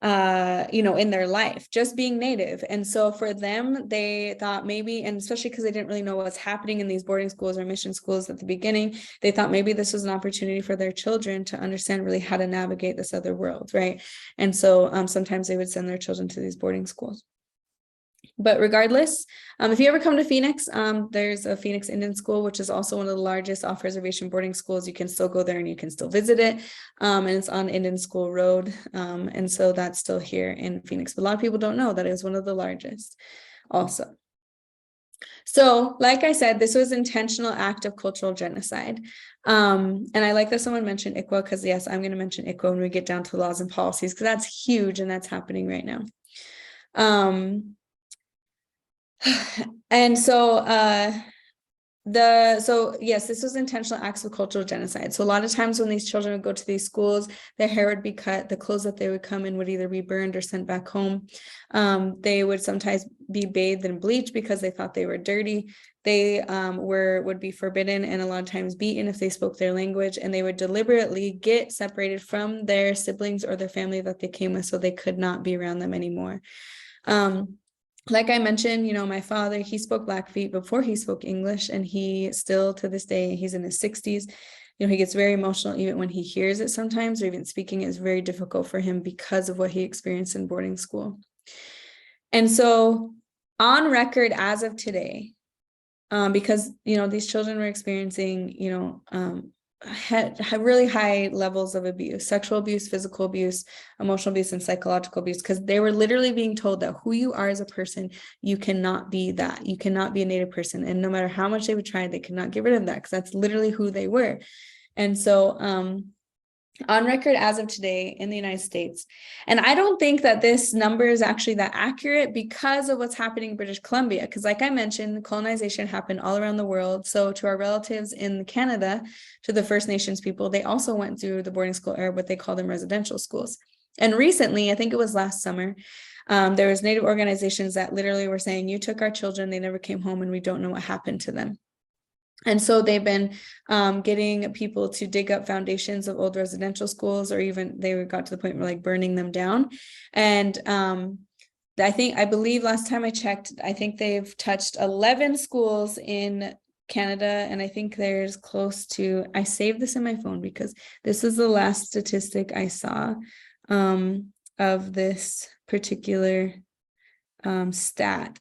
in their life, just being Native. And so for them, they thought maybe, and especially because they didn't really know what was happening in these boarding schools or mission schools at the beginning, they thought maybe this was an opportunity for their children to understand really how to navigate this other world, right? And so sometimes they would send their children to these boarding schools. But regardless, if you ever come to Phoenix, there's a Phoenix Indian School, which is also one of the largest off-reservation boarding schools. You can still go there and you can still visit it. And it's on Indian School Road. And so that's still here in Phoenix. But a lot of people don't know that it was one of the largest also. So like I said, this was an intentional act of cultural genocide. And I like that someone mentioned ICWA, because yes, I'm going to mention ICWA when we get down to laws and policies, because that's huge and that's happening right now. And so yes, this was intentional acts of cultural genocide. So a lot of times when these children would go to these schools, their hair would be cut, the clothes that they would come in would either be burned or sent back home. They would sometimes be bathed in bleach because they thought they were dirty. They would be forbidden and a lot of times beaten if they spoke their language, and they would deliberately get separated from their siblings or their family that they came with, so they could not be around them anymore. Like I mentioned, my father, he spoke Blackfeet before he spoke English, and he still to this day, he's in his 60s. He gets very emotional even when he hears it sometimes, or even speaking is very difficult for him because of what he experienced in boarding school. And so on record as of today, because, you know, these children were experiencing, you know, had really high levels of abuse, sexual abuse, physical abuse, emotional abuse, and psychological abuse, because they were literally being told that who you are as a person, you cannot be that. You cannot be a Native person. And no matter how much they would try, they could not get rid of that, because that's literally who they were. And so, on record as of today in the United States. And I don't think that this number is actually that accurate because of what's happening in British Columbia. Because like I mentioned, colonization happened all around the world. So to our relatives in Canada, to the First Nations people, they also went through the boarding school era, what they call them residential schools. And recently, I think it was last summer, there was Native organizations that literally were saying, you took our children, they never came home, and we don't know what happened to them. And so they've been getting people to dig up foundations of old residential schools, or even they got to the point where like burning them down. And I believe last time I checked, I think they've touched 11 schools in Canada. And I think there's close to, I saved this in my phone because this is the last statistic I saw of this particular stat.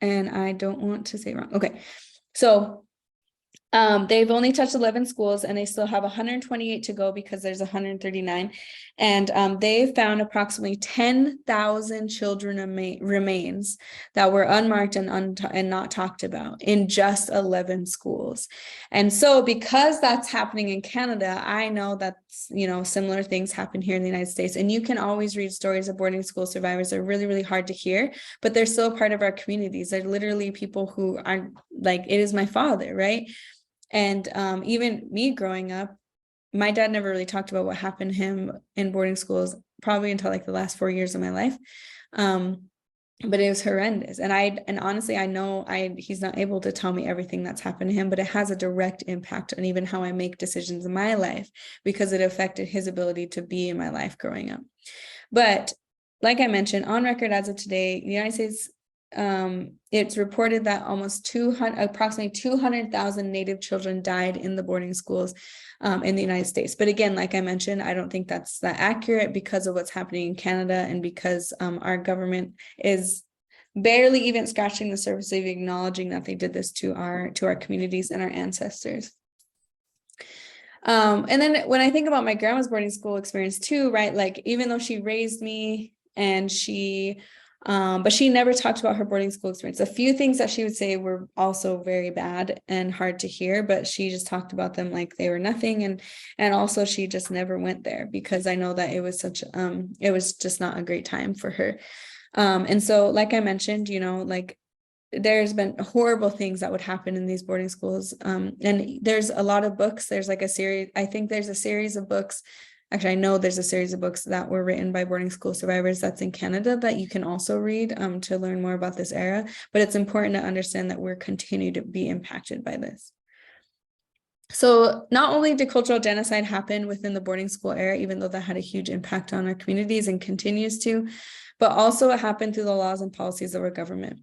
And I don't want to say wrong. Okay. So they've only touched 11 schools, and they still have 128 to go because there's 139. And they found approximately 10,000 children remains that were unmarked and not talked about in just 11 schools. And so because that's happening in Canada, I know that, you know, similar things happen here in the United States. And you can always read stories of boarding school survivors. They're really, really hard to hear, but they're still part of our communities. They're literally people who are like, it is my father, right? And even me growing up, my dad never really talked about what happened to him in boarding schools, probably until like the last 4 years of my life. But it was horrendous. And honestly, I know he's not able to tell me everything that's happened to him, but it has a direct impact on even how I make decisions in my life, because it affected his ability to be in my life growing up. But like I mentioned, on record as of today, the United States, it's reported that approximately 200,000 Native children died in the boarding schools in the United States. But again, like I mentioned, I don't think that's that accurate because of what's happening in Canada, and because our government is barely even scratching the surface of acknowledging that they did this to our communities and our ancestors. And then when I think about my grandma's boarding school experience too, right? Like, even though she raised me and but she never talked about her boarding school experience. A few things that she would say were also very bad and hard to hear, but she just talked about them like they were nothing. And also she just never went there, because I know that it was it was just not a great time for her. And so, like I mentioned, you know, like, there's been horrible things that would happen in these boarding schools. And there's a lot of books. There's like a series, I think there's a series of books. Actually, I know there's a series of books that were written by boarding school survivors that's in Canada that you can also read to learn more about this era. But it's important to understand that we're continuing to be impacted by this. So not only did cultural genocide happen within the boarding school era, even though that had a huge impact on our communities and continues to, but also it happened through the laws and policies of our government.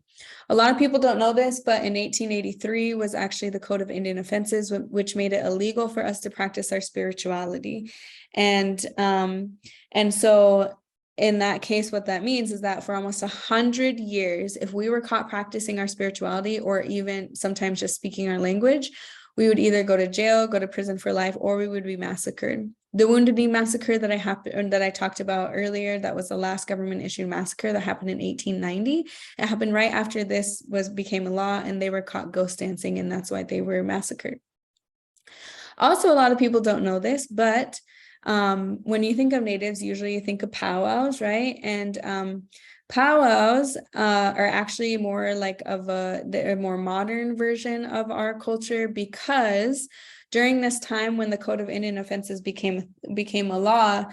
A lot of people don't know this, but in 1883 was actually the Code of Indian Offenses, which made it illegal for us to practice our spirituality. And so in that case, what that means is that for almost 100 years, if we were caught practicing our spirituality, or even sometimes just speaking our language, we would either go to jail, go to prison for life, or we would be massacred. The Wounded Knee massacre that I talked about earlier, that was the last government issued massacre that happened in 1890. It happened right after this became a law, and they were caught ghost dancing, and that's why they were massacred. Also, a lot of people don't know this, but when you think of Natives, usually you think of powwows, right? And powwows are actually more like a more modern version of our culture, because during this time when the Code of Indian Offenses became a law,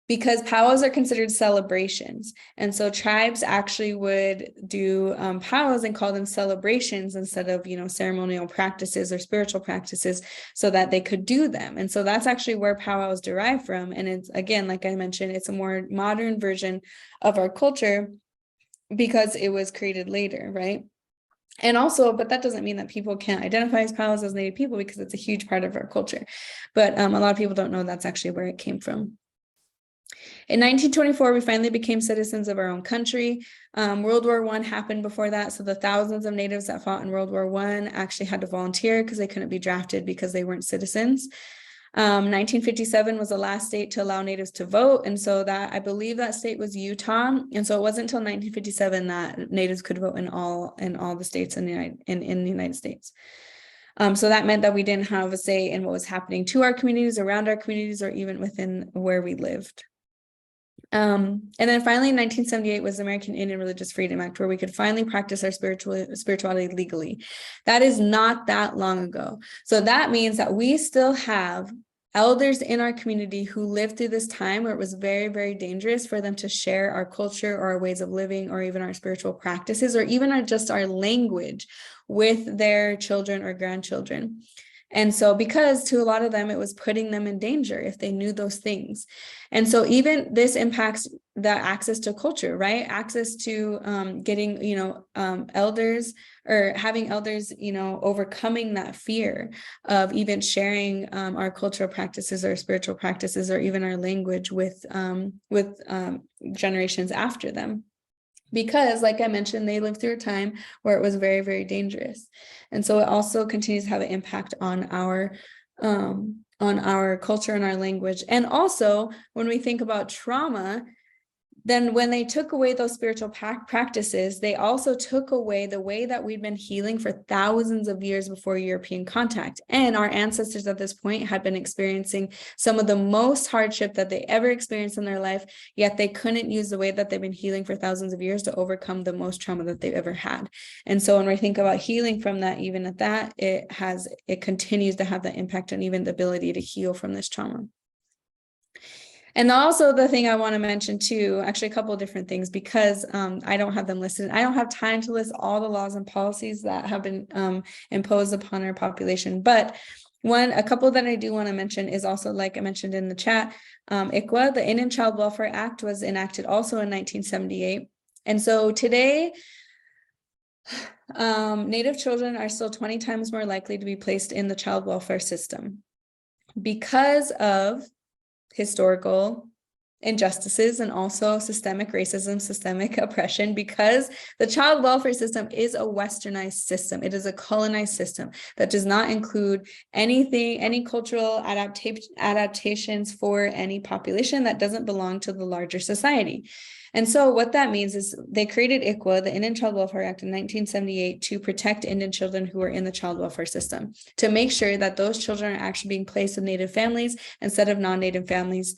because powwows are considered celebrations. And so tribes actually would do powwows and call them celebrations instead of, you know, ceremonial practices or spiritual practices, so that they could do them. And so that's actually where powwows derive from. And it's, again, like I mentioned, it's a more modern version of our culture because it was created later, right? And also, but that doesn't mean that people can't identify as powwows as Native people, because it's a huge part of our culture. But a lot of people don't know that's actually where it came from. In 1924, we finally became citizens of our own country. World War I happened before that. So the thousands of natives that fought in World War I actually had to volunteer because they couldn't be drafted because they weren't citizens. 1957 was the last state to allow natives to vote. And so that, I believe that state was Utah. And so it wasn't until 1957 that natives could vote in all the states in the United States. So that meant that we didn't have a say in what was happening to our communities, around our communities, or even within where we lived. And then finally in 1978 was the American Indian Religious Freedom Act, where we could finally practice our spirituality legally. That is not that long ago. So that means that we still have elders in our community who lived through this time where it was very, very dangerous for them to share our culture or our ways of living or even our spiritual practices or even just our language with their children or grandchildren. And so because to a lot of them, it was putting them in danger if they knew those things. And so even this impacts the access to culture, right? Access to getting, elders or having elders, overcoming that fear of even sharing our cultural practices or spiritual practices or even our language with generations after them. Because, like I mentioned, they lived through a time where it was very, very dangerous. And so it also continues to have an impact on our culture and our language. And also, when we think about trauma, then when they took away those spiritual practices, they also took away the way that we'd been healing for thousands of years before European contact. And our ancestors at this point had been experiencing some of the most hardship that they ever experienced in their life, yet they couldn't use the way that they've been healing for thousands of years to overcome the most trauma that they've ever had. And so when we think about healing from that, even at that, it continues to have that impact on even the ability to heal from this trauma. And also the thing I want to mention too, actually a couple of different things, because I don't have them listed. I don't have time to list all the laws and policies that have been imposed upon our population. But a couple that I do want to mention is also, like I mentioned in the chat, ICWA, the Indian Child Welfare Act, was enacted also in 1978. And so today, Native children are still 20 times more likely to be placed in the child welfare system because of historical injustices and also systemic racism, systemic oppression, because the child welfare system is a westernized system. It is a colonized system that does not include any cultural adaptations for any population that doesn't belong to the larger society. And so what that means is they created ICWA, the Indian Child Welfare Act, in 1978 to protect Indian children who are in the child welfare system, to make sure that those children are actually being placed with Native families instead of non-Native families,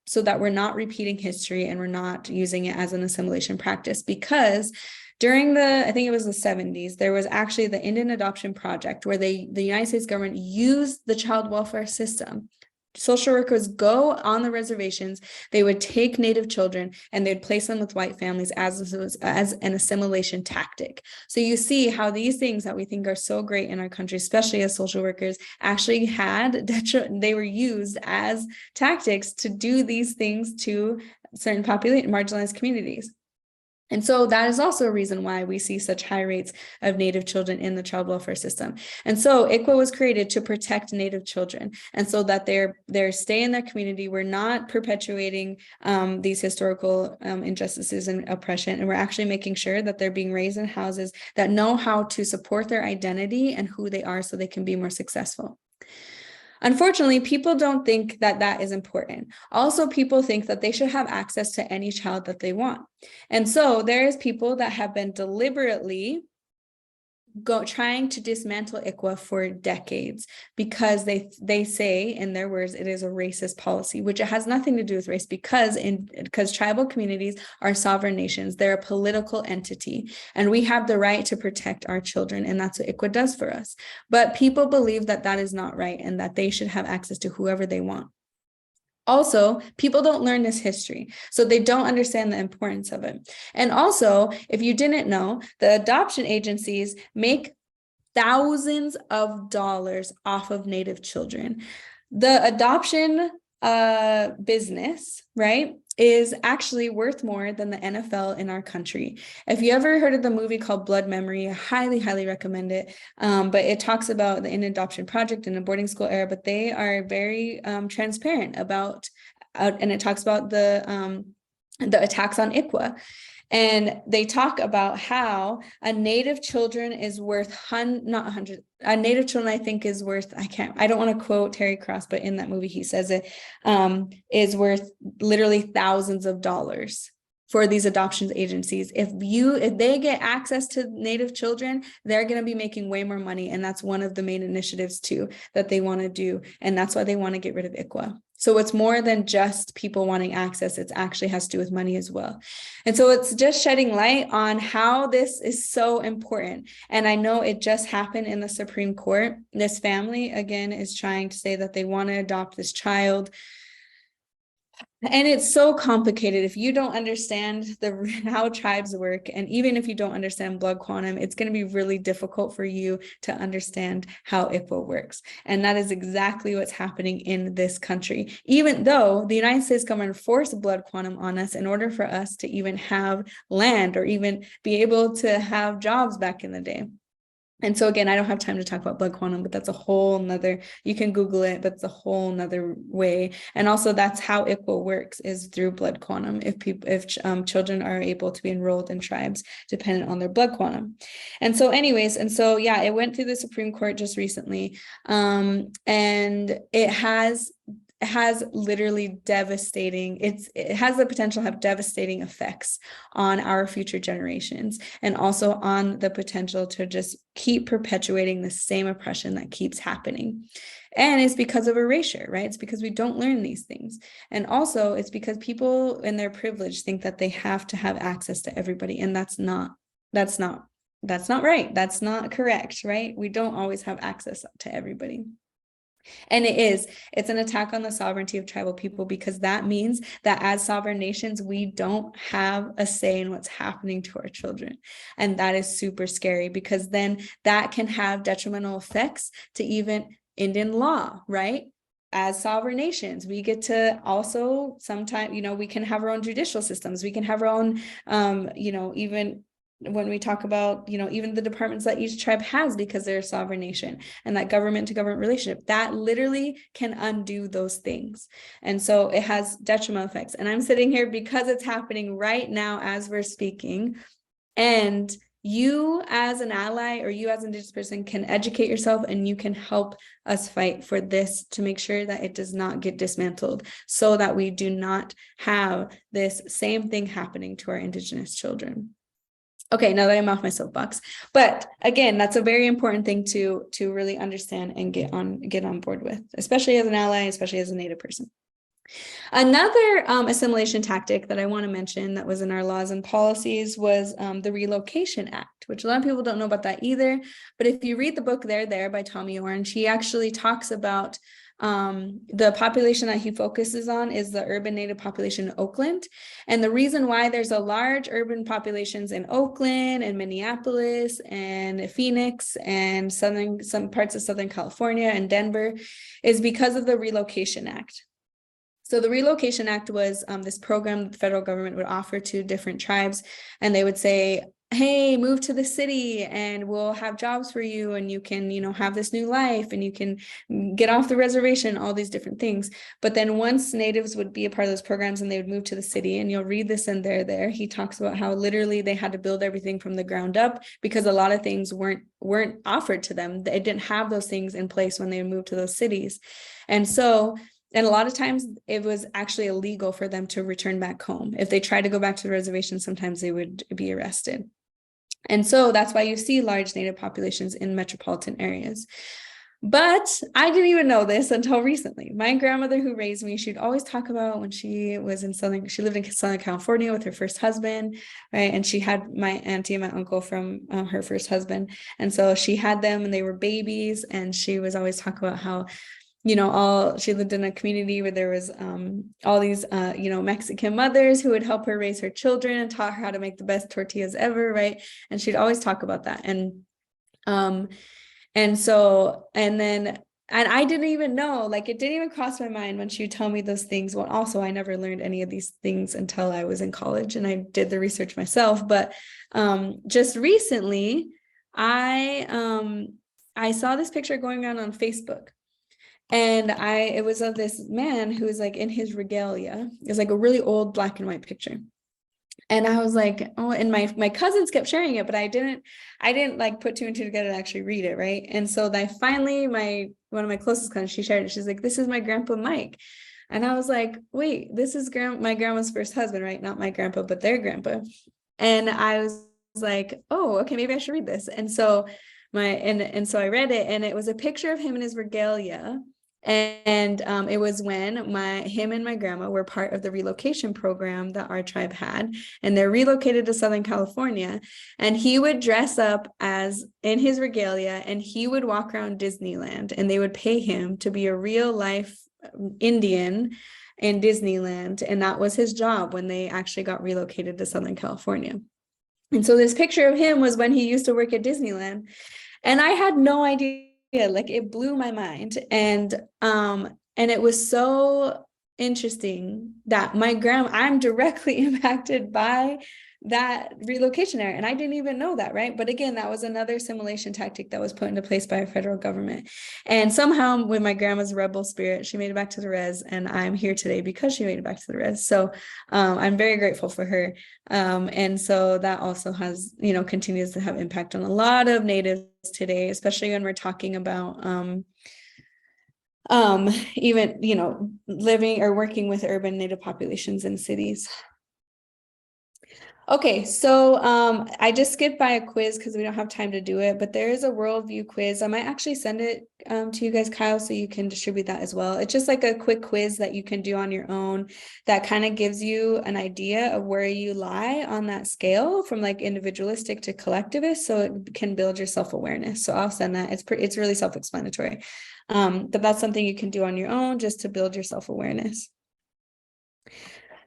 so that we're not repeating history and we're not using it as an assimilation practice. Because during I think it was the 70s, there was actually the Indian Adoption Project where the United States government used the child welfare system. Social workers go on the reservations, they would take Native children and they'd place them with white families as an assimilation tactic. So you see how these things that we think are so great in our country, especially as social workers, actually they were used as tactics to do these things to certain marginalized communities. And so that is also a reason why we see such high rates of Native children in the child welfare system. And so ICWA was created to protect Native children, and so that their stay in their community, we're not perpetuating these historical injustices and oppression, and we're actually making sure that they're being raised in houses that know how to support their identity and who they are so they can be more successful. Unfortunately, people don't think that that is important. Also, people think that they should have access to any child that they want. And so there's people that have been deliberately trying to dismantle ICWA for decades because they say, in their words, it is a racist policy, which it has nothing to do with race, because tribal communities are sovereign nations. They're a political entity, and we have the right to protect our children, and that's what ICWA does for us. But people believe that that is not right and that they should have access to whoever they want. Also, people don't learn this history, so they don't understand the importance of it. And also, if you didn't know, the adoption agencies make thousands of dollars off of Native children. The adoption business, right, is actually worth more than the NFL in our country. If you ever heard of the movie called Blood Memory, I highly, highly recommend it. But it talks about the Indian Adoption Project in a boarding school era, but they are very transparent about and it talks about the attacks on ICWA. And they talk about how a native children is worth a native children, I think, is worth, I don't want to quote Terry Cross, but in that movie, he says it is worth literally thousands of dollars for these adoptions agencies. If they get access to native children, they're going to be making way more money. And that's one of the main initiatives too, that they want to do. And that's why they want to get rid of ICWA. So it's more than just people wanting access. It actually has to do with money as well. And so it's just shedding light on how this is so important. And I know it just happened in the Supreme Court. This family, again, is trying to say that they want to adopt this child. And it's so complicated. If you don't understand how tribes work, and even if you don't understand blood quantum, it's going to be really difficult for you to understand how ICWA works. And that is exactly what's happening in this country. Even though the United States government forced blood quantum on us in order for us to even have land or even be able to have jobs back in the day. And so again, I don't have time to talk about blood quantum, but that's a whole nother, you can Google it, but it's a whole nother way. And also that's how ICWA works, is through blood quantum. If children are able to be enrolled in tribes dependent on their blood quantum. And so anyways, yeah, it went through the Supreme Court just recently. And it has literally devastating, it has the potential to have devastating effects on our future generations, and also on the potential to just keep perpetuating the same oppression that keeps happening. And it's because of erasure, right? It's because we don't learn these things. And also it's because people in their privilege think that they have to have access to everybody. And that's not right. That's not correct, right? We don't always have access to everybody. And it's an attack on the sovereignty of tribal people, because that means that as sovereign nations, we don't have a say in what's happening to our children. And that is super scary, because then that can have detrimental effects to even Indian law, right? As sovereign nations, we get to also sometimes, we can have our own judicial systems. We can have our own, even when we talk about, even the departments that each tribe has, because they're a sovereign nation, and that government to government relationship, that literally can undo those things. And so it has detrimental effects. And I'm sitting here because it's happening right now as we're speaking. And you as an ally, or you as an Indigenous person, can educate yourself, and you can help us fight for this to make sure that it does not get dismantled, so that we do not have this same thing happening to our Indigenous children. Okay, now that I'm off my soapbox, but again, that's a very important thing to really understand and get on board with, especially as an ally, especially as a Native person. Another assimilation tactic that I want to mention that was in our laws and policies was the Relocation Act, which a lot of people don't know about that either. But if you read the book There by Tommy Orange, he actually talks about the population that he focuses on is the urban Native population in Oakland. And the reason why there's a large urban populations in Oakland and Minneapolis and Phoenix and some parts of Southern California and Denver is because of the Relocation Act. So the Relocation Act was this program the federal government would offer to different tribes, and they would say, hey, move to the city and we'll have jobs for you, and you can, have this new life, and you can get off the reservation, all these different things. But then once natives would be a part of those programs and they would move to the city, and you'll read this in there, he talks about how literally they had to build everything from the ground up, because a lot of things weren't offered to them. They didn't have those things in place when they moved to those cities. And a lot of times it was actually illegal for them to return back home. If they tried to go back to the reservation, sometimes they would be arrested. And so that's why you see large Native populations in metropolitan areas. But I didn't even know this until recently. My grandmother who raised me, she'd always talk about when she lived in Southern California with her first husband, right? And she had my auntie and my uncle from her first husband. And so she had them and they were babies. And she was always talking about how, she lived in a community where there was all these, Mexican mothers who would help her raise her children and taught her how to make the best tortillas ever, right? And she'd always talk about that. And I didn't even know, it didn't even cross my mind when she would tell me those things. Well, also, I never learned any of these things until I was in college and I did the research myself. But just recently, I saw this picture going around on Facebook. And it was of this man who was like in his regalia. It was like a really old black and white picture. And I was like, oh, and my cousins kept sharing it, but I didn't like put two and two together to actually read it, right? And so I finally, one of my closest cousins, she shared it. She's like, this is my grandpa Mike. And I was like, wait, this is my grandma's first husband, right? Not my grandpa, but their grandpa. And I was like, oh, okay, maybe I should read this. And so so I read it, and it was a picture of him in his regalia. And it was when him and my grandma were part of the relocation program that our tribe had, and they're relocated to Southern California. And he would dress up as in his regalia, and he would walk around Disneyland, and they would pay him to be a real life Indian in Disneyland. And that was his job when they actually got relocated to Southern California. And so this picture of him was when he used to work at Disneyland. And I had no idea. Like, it blew my mind. And it was so interesting that I'm directly impacted by that relocation area. And I didn't even know that, right? But again, that was another assimilation tactic that was put into place by our federal government. And somehow, with my grandma's rebel spirit, she made it back to the res, and I'm here today because she made it back to the res. So I'm very grateful for her. And so that also has, continues to have impact on a lot of natives today, especially when we're talking about even, living or working with urban native populations in cities. Okay, so I just skipped by a quiz because we don't have time to do it, but there is a worldview quiz. I might actually send it to you guys, Kyle, so you can distribute that as well. It's just like a quick quiz that you can do on your own that kind of gives you an idea of where you lie on that scale from like individualistic to collectivist, so it can build your self-awareness. So I'll send that. It's really self-explanatory, but that's something you can do on your own just to build your self-awareness.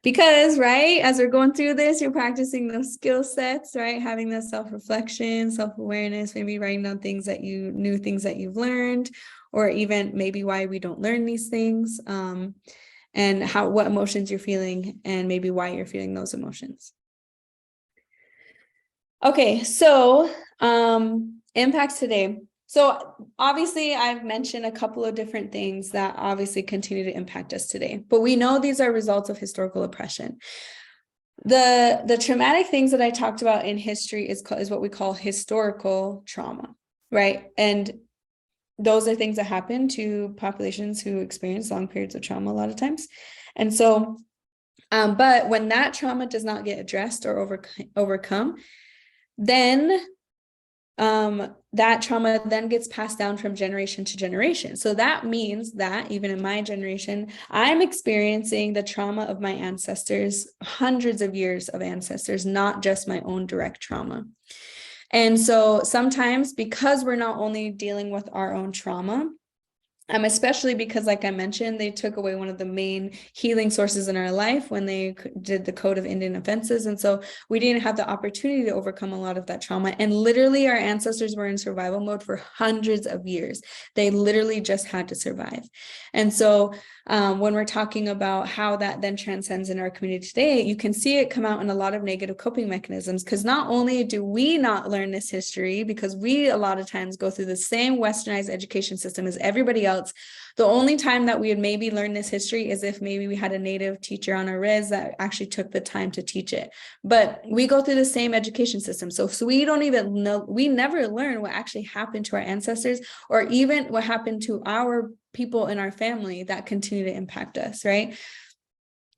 Because, right, as we're going through this, you're practicing those skill sets, right? Having that self-reflection, self-awareness, maybe writing down things that things that you've learned, or even maybe why we don't learn these things, and what emotions you're feeling, and maybe why you're feeling those emotions. Okay, so impacts today. So obviously, I've mentioned a couple of different things that obviously continue to impact us today, but we know these are results of historical oppression. The traumatic things that I talked about in history is what we call historical trauma, right? And those are things that happen to populations who experience long periods of trauma a lot of times. And so, but when that trauma does not get addressed or overcome, then that trauma then gets passed down from generation to generation. So that means that even in my generation, I'm experiencing the trauma of my ancestors, hundreds of years of ancestors, not just my own direct trauma. And so sometimes, because we're not only dealing with our own trauma, especially because, like I mentioned, they took away one of the main healing sources in our life when they did the Code of Indian Offenses. And so we didn't have the opportunity to overcome a lot of that trauma. And literally, our ancestors were in survival mode for hundreds of years. They literally just had to survive. And so when we're talking about how that then transcends in our community today, you can see it come out in a lot of negative coping mechanisms, because not only do we not learn this history, because we a lot of times go through the same westernized education system as everybody else. The only time that we would maybe learn this history is if maybe we had a native teacher on our res that actually took the time to teach it. But we go through the same education system. So we don't even know, we never learn what actually happened to our ancestors, or even what happened to our people in our family that continue to impact us, right?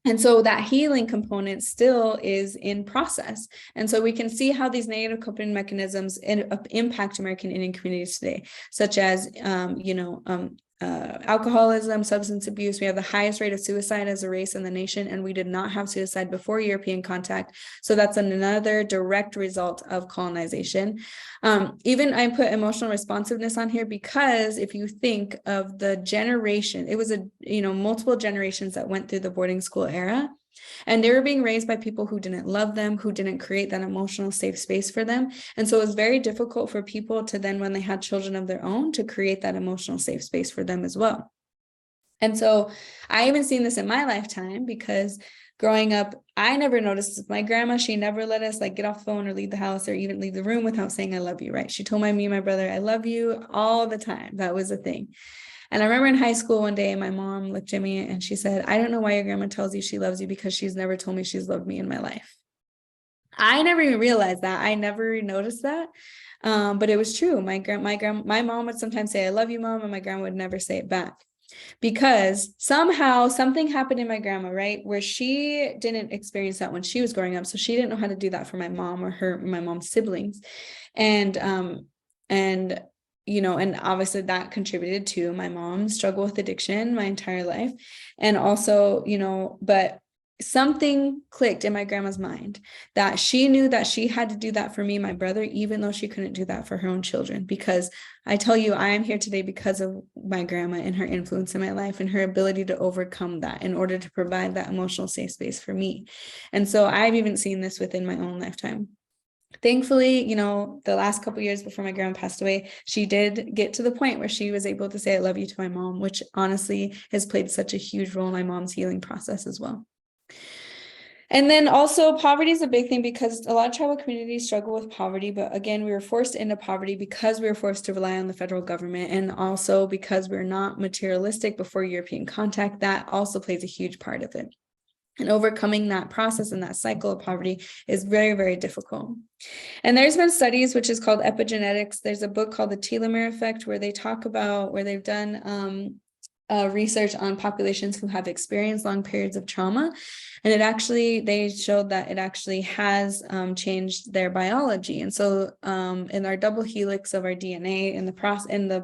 And so that healing component still is in process. And so we can see how these negative coping mechanisms impact American Indian communities today, such as, alcoholism, substance abuse. We have the highest rate of suicide as a race in the nation, and we did not have suicide before European contact. So that's another direct result of colonization. Even I put emotional responsiveness on here because if you think of the generation, it was multiple generations that went through the boarding school era. And they were being raised by people who didn't love them, who didn't create that emotional safe space for them. And so it was very difficult for people to then, when they had children of their own, to create that emotional safe space for them as well. And so I even seen this in my lifetime, because growing up, I never noticed my grandma. She never let us get off the phone or leave the house or even leave the room without saying, I love you, right? She told me and my brother, I love you all the time. That was a thing. And I remember in high school one day, my mom looked at me and she said, I don't know why your grandma tells you she loves you, because she's never told me she's loved me in my life. I never even realized that. I never noticed that. But it was true. My mom would sometimes say, I love you, Mom, and my grandma would never say it back. Because somehow something happened in my grandma, right, where she didn't experience that when she was growing up. So she didn't know how to do that for my mom or my mom's siblings. And and obviously that contributed to my mom's struggle with addiction my entire life. And also, but something clicked in my grandma's mind that she knew that she had to do that for me, my brother, even though she couldn't do that for her own children. Because I tell you, I am here today because of my grandma and her influence in my life and her ability to overcome that in order to provide that emotional safe space for me. And so I've even seen this within my own lifetime. Thankfully, the last couple of years before my grandma passed away, she did get to the point where she was able to say, I love you to my mom, which honestly has played such a huge role in my mom's healing process as well. And then also poverty is a big thing, because a lot of tribal communities struggle with poverty. But again, we were forced into poverty because we were forced to rely on the federal government, and also because we're not materialistic before European contact. That also plays a huge part of it. And overcoming that process and that cycle of poverty is very, very difficult. And there's been studies, which is called epigenetics. There's a book called The Telomere Effect, where they've done research on populations who have experienced long periods of trauma. And they showed that it actually has changed their biology. And so in our double helix of our DNA, in the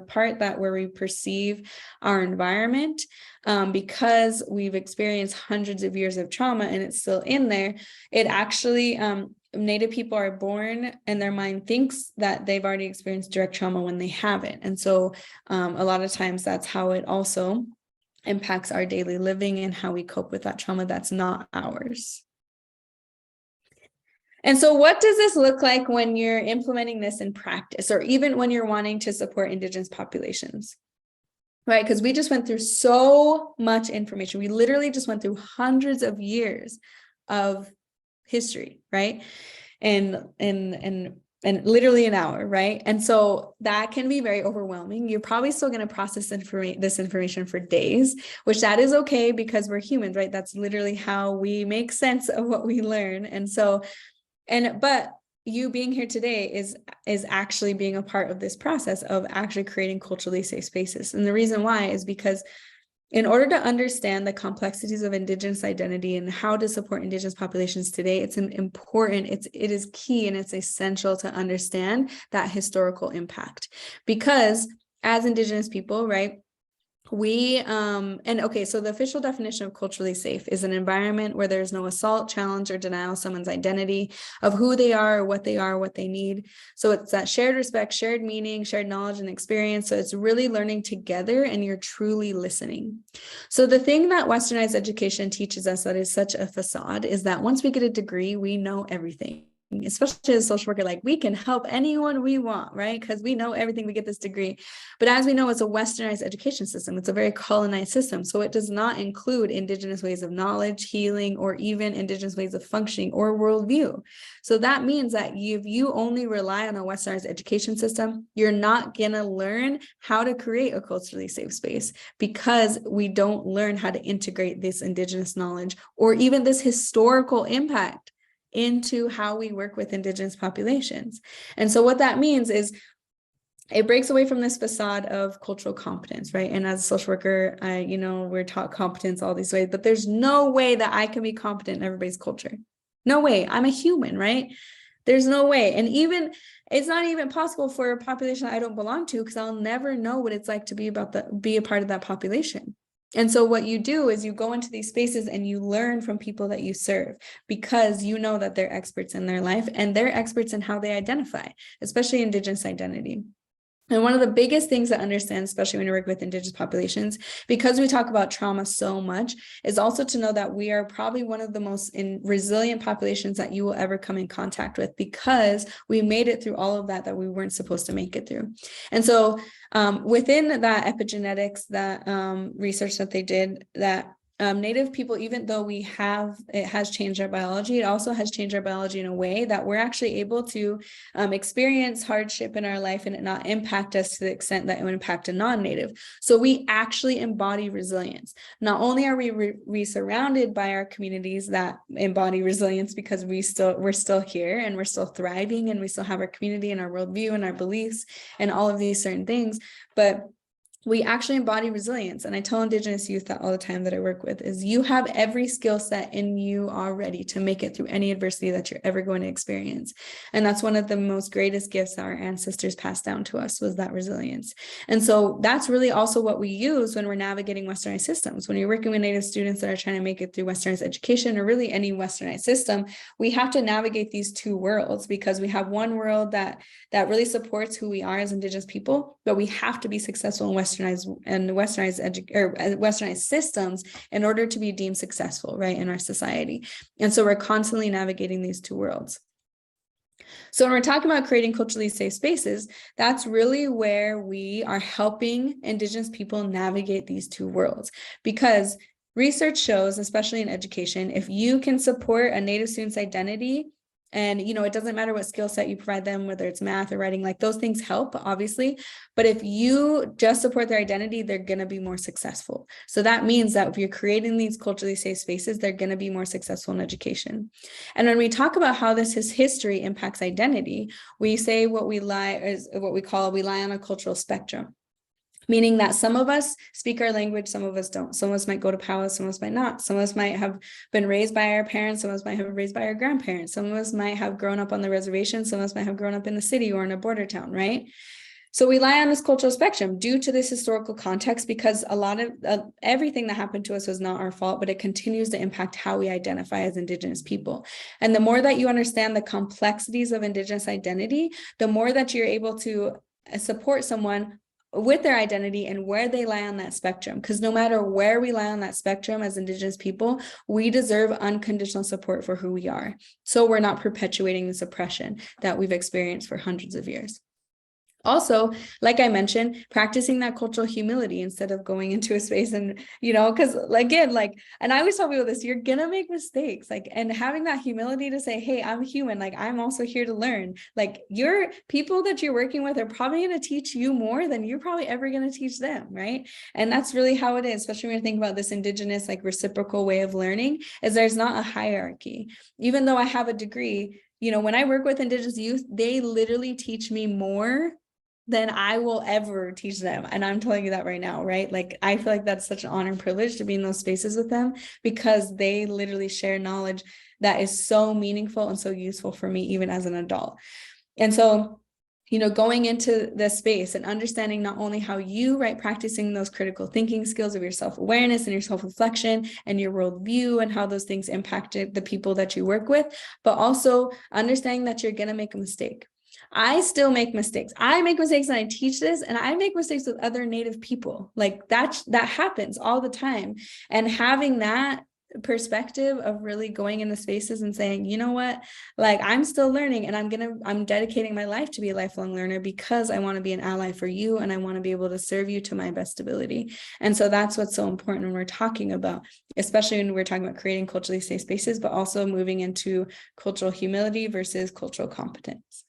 part that where we perceive our environment, because we've experienced hundreds of years of trauma and it's still in there, it actually, Native people are born and their mind thinks that they've already experienced direct trauma when they haven't. And so a lot of times that's how it also impacts our daily living and how we cope with that trauma that's not ours. And so what does this look like when you're implementing this in practice, or even when you're wanting to support Indigenous populations? Right? Because we just went through so much information. We literally just went through hundreds of years of history, right? And literally an hour, right? And so that can be very overwhelming. You're probably still going to process this information for days, which that is okay, because we're humans, right? That's literally how we make sense of what we learn. And so, but you being here today is actually being a part of this process of actually creating culturally safe spaces. And the reason why is because in order to understand the complexities of Indigenous identity and how to support Indigenous populations today, it is key and it's essential to understand that historical impact. Because as Indigenous people, right, so the official definition of culturally safe is an environment where there's no assault, challenge, or denial of someone's identity, of who they are, what they need. So it's that shared respect, shared meaning, shared knowledge and experience. So it's really learning together and you're truly listening. So the thing that Westernized education teaches us that is such a facade is that once we get a degree, we know everything. Especially as a social worker, like we can help anyone we want, right? Because we know everything, we get this degree. But as we know, it's a Westernized education system. It's a very colonized system. So it does not include Indigenous ways of knowledge, healing, or even Indigenous ways of functioning or worldview. So that means that if you only rely on a Westernized education system, you're not going to learn how to create a culturally safe space, because we don't learn how to integrate this Indigenous knowledge or even this historical impact into how we work with Indigenous populations. And so what that means is it breaks away from this facade of cultural competence, right? And as a social worker, we're taught competence all these ways, but there's no way that I can be competent in everybody's culture. No way. I'm a human, right? There's no way. And even it's not even possible for a population I don't belong to, because I'll never know what it's like to be a part of that population. And so what you do is you go into these spaces and you learn from people that you serve, because you know that they're experts in their life and they're experts in how they identify, especially Indigenous identity. And one of the biggest things to understand, especially when you work with Indigenous populations, because we talk about trauma so much, is also to know that we are probably one of the most resilient populations that you will ever come in contact with, because we made it through all of that we weren't supposed to make it through. And so within that epigenetics, that research that they did, that Native people, even though it has changed our biology, it also has changed our biology in a way that we're actually able to experience hardship in our life and it not impact us to the extent that it would impact a non-native. So we actually embody resilience. Not only are we surrounded by our communities that embody resilience because we're still here and we're still thriving and we still have our community and our worldview and our beliefs and all of these certain things, but we actually embody resilience. And I tell Indigenous youth that all the time that I work with is you have every skill set in you already to make it through any adversity that you're ever going to experience. And that's one of the most greatest gifts that our ancestors passed down to us, was that resilience. And so that's really also what we use when we're navigating Westernized systems. When you're working with Native students that are trying to make it through Westernized education or really any Westernized system, we have to navigate these two worlds, because we have one world that really supports who we are as Indigenous people, but we have to be successful in Westernized systems in order to be deemed successful, right, in our society. And so we're constantly navigating these two worlds. So when we're talking about creating culturally safe spaces, that's really where we are helping Indigenous people navigate these two worlds, because research shows, especially in education, if you can support a Native student's identity, and, it doesn't matter what skill set you provide them, whether it's math or writing, like those things help, obviously. But if you just support their identity, they're going to be more successful. So that means that if you're creating these culturally safe spaces, they're going to be more successful in education. And when we talk about how this history impacts identity, we say we lie on a cultural spectrum. Meaning that some of us speak our language, some of us don't. Some of us might go to powwows, some of us might not. Some of us might have been raised by our parents, some of us might have been raised by our grandparents. Some of us might have grown up on the reservation, some of us might have grown up in the city or in a border town, right? So we lie on this cultural spectrum due to this historical context, because a lot of everything that happened to us was not our fault, but it continues to impact how we identify as Indigenous people. And the more that you understand the complexities of Indigenous identity, the more that you're able to support someone with their identity and where they lie on that spectrum. Because no matter where we lie on that spectrum as Indigenous people, we deserve unconditional support for who we are. So we're not perpetuating this oppression that we've experienced for hundreds of years. Also, like I mentioned, practicing that cultural humility instead of going into a space and, because again, and I always tell people this, you're going to make mistakes, and having that humility to say, hey, I'm human. I'm also here to learn. Your people that you're working with are probably going to teach you more than you're probably ever going to teach them. Right. And that's really how it is, especially when you think about this Indigenous, reciprocal way of learning, is there's not a hierarchy. Even though I have a degree, when I work with Indigenous youth, they literally teach me more than I will ever teach them. And I'm telling you that right now, right? I feel like that's such an honor and privilege to be in those spaces with them, because they literally share knowledge that is so meaningful and so useful for me, even as an adult. And so, going into this space and understanding not only how you, practicing those critical thinking skills of your self-awareness and your self-reflection and your worldview and how those things impacted the people that you work with, but also understanding that you're going to make a mistake. I still make mistakes. I make mistakes and I teach this, and I make mistakes with other Native people. That happens all the time. And having that perspective of really going into spaces and saying, you know what, I'm still learning, and I'm dedicating my life to be a lifelong learner, because I want to be an ally for you and I want to be able to serve you to my best ability. And so that's what's so important when we're talking about, especially when we're talking about creating culturally safe spaces, but also moving into cultural humility versus cultural competence.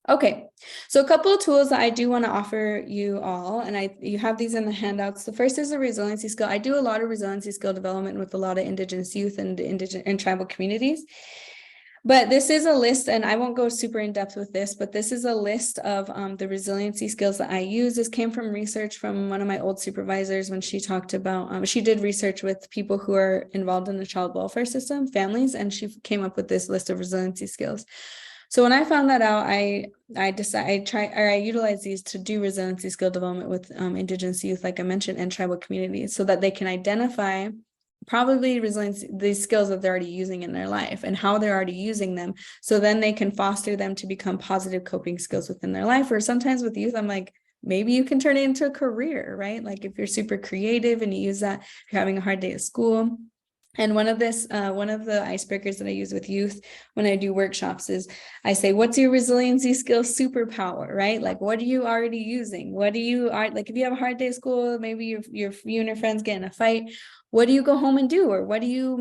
Okay, so a couple of tools that I do want to offer you all, and you have these in the handouts. The first is a resiliency skill. I do a lot of resiliency skill development with a lot of Indigenous youth and Indigenous and tribal communities. But this is a list, and I won't go super in depth with this, but this is a list of the resiliency skills that I use. This came from research from one of my old supervisors when she talked about, she did research with people who are involved in the child welfare system, families, and she came up with this list of resiliency skills. So when I found that out, I utilize these to do resiliency skill development with Indigenous youth, like I mentioned, and tribal communities, so that they can identify probably these skills that they're already using in their life and how they're already using them. So then they can foster them to become positive coping skills within their life. Or sometimes with youth, I'm like, maybe you can turn it into a career, right? If you're super creative and you use that, if you're having a hard day at school, And one of the icebreakers that I use with youth when I do workshops is I say, what's your resiliency skill superpower, right? Like, what are you already using? What do you are like, if you have a hard day of school, maybe you and your friends get in a fight, what do you go home and do? Or what do you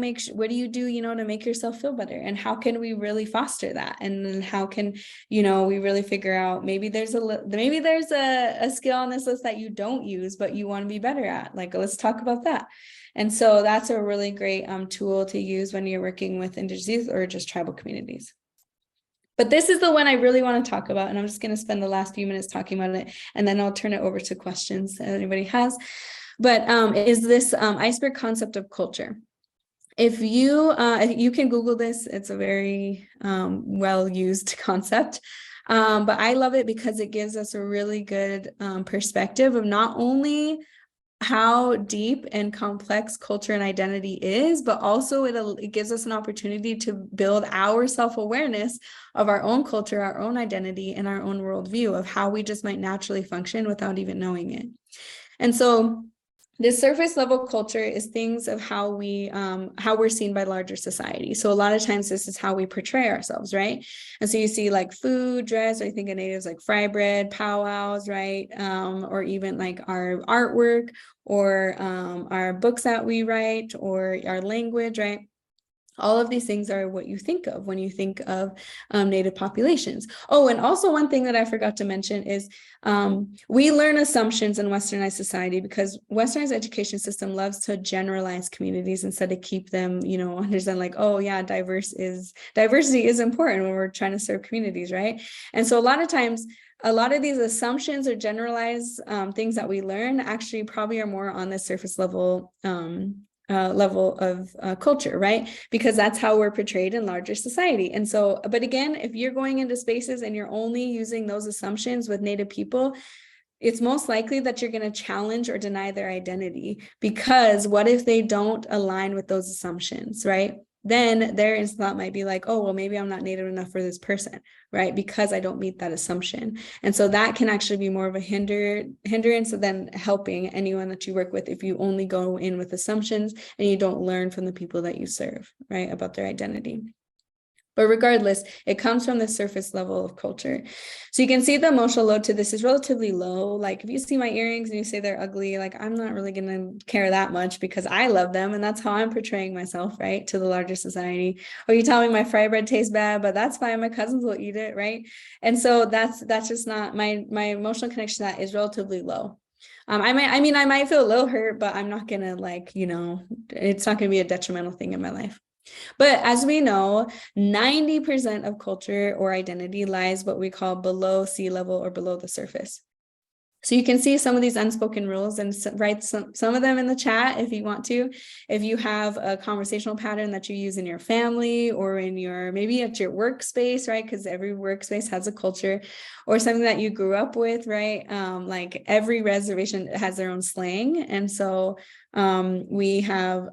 do, to make yourself feel better? And how can we really foster that? And then how can, we really figure out, maybe there's a skill on this list that you don't use, but you want to be better at. Like, let's talk about that. And so that's a really great tool to use when you're working with Indigenous youth or just tribal communities. But this is the one I really want to talk about, and I'm just going to spend the last few minutes talking about it, and then I'll turn it over to questions that anybody has. But is this iceberg concept of culture. If you can Google this, it's a very well-used concept. But I love it because it gives us a really good perspective of not only how deep and complex culture and identity is, but also it gives us an opportunity to build our self-awareness of our own culture, our own identity, and our own worldview of how we just might naturally function without even knowing it. And so this surface level culture is things of how we're seen by larger society. So a lot of times this is how we portray ourselves, right? And so you see like food, dress, I think of natives like fry bread, powwows, right? Or even like our artwork or our books that we write or our language, right? All of these things are what you think of when you think of Native populations. Oh, and also one thing that I forgot to mention is we learn assumptions in Westernized society because Westernized education system loves to generalize communities instead of keep them, understand like, oh yeah, diversity is important when we're trying to serve communities, right? And so a lot of times, a lot of these assumptions or generalized things that we learn actually probably are more on the surface level of culture, right? Because that's how we're portrayed in larger society. And so, but again, if you're going into spaces and you're only using those assumptions with Native people, it's most likely that you're going to challenge or deny their identity, because what if they don't align with those assumptions, right? Then their thought might be like, oh, well, maybe I'm not Native enough for this person, right? Because I don't meet that assumption. And so that can actually be more of a hindrance than helping anyone that you work with if you only go in with assumptions and you don't learn from the people that you serve, right, about their identity. But regardless, it comes from the surface level of culture. So you can see the emotional load to this is relatively low. Like if you see my earrings and you say they're ugly, like I'm not really going to care that much because I love them. And that's how I'm portraying myself, right, to the larger society. Or you tell me my fry bread tastes bad, but that's fine. My cousins will eat it, right? And so that's just not my emotional connection to that is relatively low. I might feel a little hurt, but I'm not going to it's not going to be a detrimental thing in my life. But as we know, 90% of culture or identity lies what we call below sea level or below the surface. So you can see some of these unspoken rules and write some of them in the chat if you want to. If you have a conversational pattern that you use in your family or in maybe at your workspace, right? Because every workspace has a culture, or something that you grew up with, right? Like every reservation has their own slang. And so we have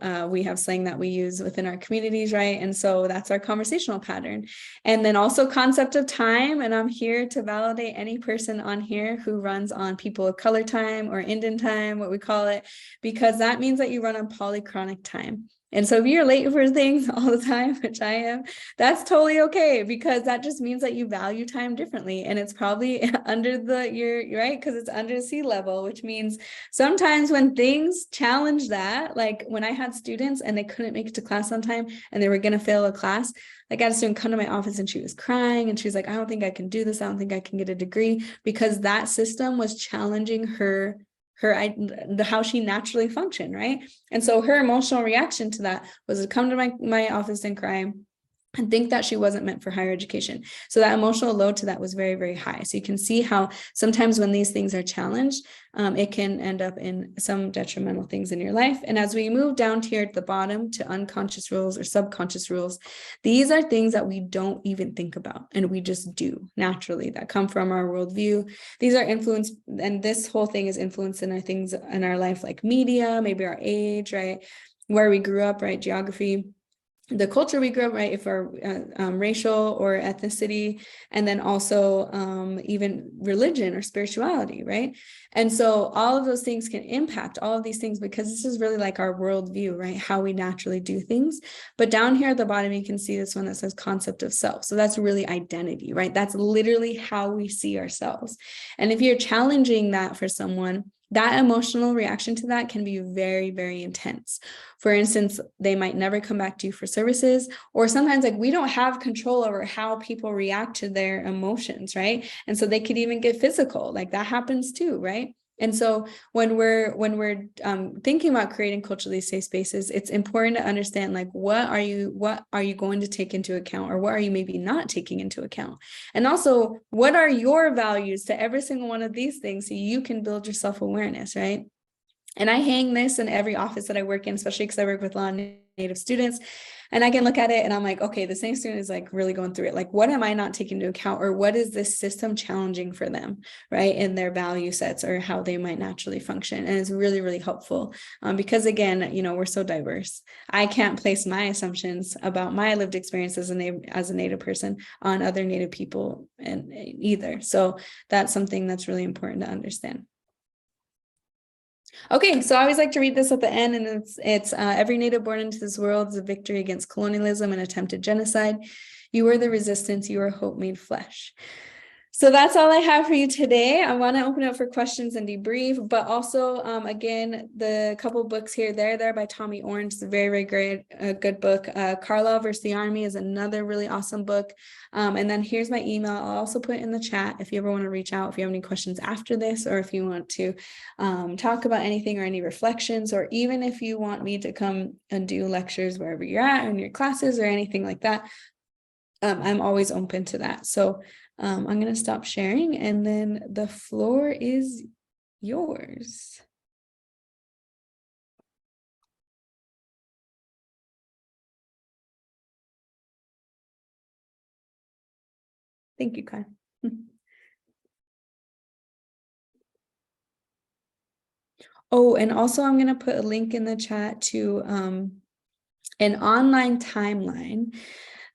slang that we use within our communities, right? And so that's our conversational pattern. And then also concept of time. And I'm here to validate any person on here who runs on people of color time or Indian time, what we call it, because that means that you run on polychronic time. And so if you're late for things all the time, which I am, that's totally okay, because that just means that you value time differently. And it's probably you're right, because it's under sea level, which means sometimes when things challenge that, like when I had students and they couldn't make it to class on time and they were going to fail a class, like I had a student come to my office and she was crying and she was like, I don't think I can do this. I don't think I can get a degree, because that system was challenging her how she naturally functioned, right? And so her emotional reaction to that was to come to my office and cry and think that she wasn't meant for higher education. So that emotional load to that was very, very high. So you can see how sometimes when these things are challenged, it can end up in some detrimental things in your life. And as we move down here at the bottom to unconscious rules or subconscious rules, these are things that we don't even think about and we just do naturally, that come from our worldview. These are influenced, and this whole thing is influenced in our things in our life, like media, maybe our age, right? Where we grew up, right? Geography. the culture we grew up, right? If our racial or ethnicity, and then also even religion or spirituality, right? And so all of those things can impact all of these things, because this is really like our worldview, right? How we naturally do things. But down here at the bottom, you can see this one that says concept of self. So that's really identity, right? That's literally how we see ourselves. And if you're challenging that for someone, that emotional reaction to that can be very, very intense. For instance, they might never come back to you for services, or sometimes like we don't have control over how people react to their emotions, right? And so they could even get physical, like that happens too, right? And so when we're thinking about creating culturally safe spaces, it's important to understand, like, what are you going to take into account, or what are you maybe not taking into account? And also, what are your values to every single one of these things, so you can build your self-awareness, right? And I hang this in every office that I work in, especially because I work with a lot of Native students. And I can look at it and I'm like, okay, the same student is like really going through it. Like, what am I not taking into account, or what is this system challenging for them, right? In their value sets, or how they might naturally function. And it's really, really helpful because, again, we're so diverse. I can't place my assumptions about my lived experience as a Native person on other Native people and either. So that's something that's really important to understand. Okay, so I always like to read this at the end, and it's every Native born into this world is a victory against colonialism and attempted genocide. You are the resistance, you are hope made flesh. So that's all I have for you today. I want to open up for questions and debrief, but also, again, the couple books here, there by Tommy Orange, is a very, very great, good book. Carlisle versus the Army is another really awesome book. And then here's my email. I'll also put it in the chat if you ever want to reach out, if you have any questions after this, or if you want to talk about anything or any reflections, or even if you want me to come and do lectures wherever you're at in your classes or anything like that. I'm always open to that. So I'm going to stop sharing, and then the floor is yours. Thank you, Kai. Oh, and also I'm going to put a link in the chat to an online timeline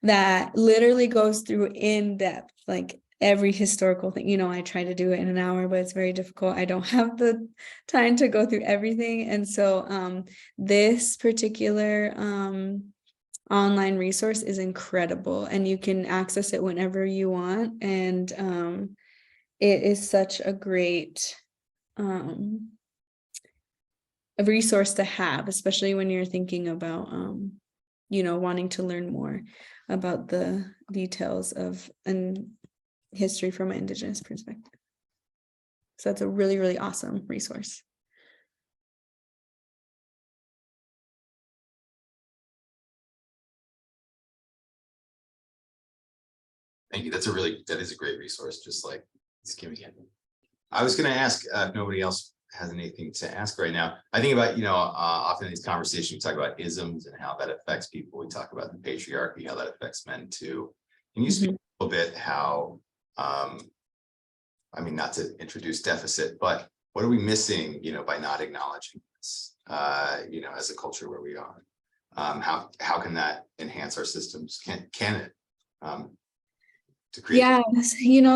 that literally goes through in depth, like every historical thing. I try to do it in an hour, but it's very difficult. I don't have the time to go through everything. And so this particular online resource is incredible, and you can access it whenever you want. And it is such a great a resource to have, especially when you're thinking about wanting to learn more about the details of history from an Indigenous perspective. So that's a really, really awesome resource. Thank you. That is a great resource, just like skimming it. I was going to ask if nobody else has anything to ask right now. I think about, often in these conversations, we talk about isms and how that affects people. We talk about the patriarchy, how that affects men too. Can you speak a little bit how, not to introduce deficit, but what are we missing, by not acknowledging this, as a culture where we are? How can that enhance our systems? Can it? To create. Yeah,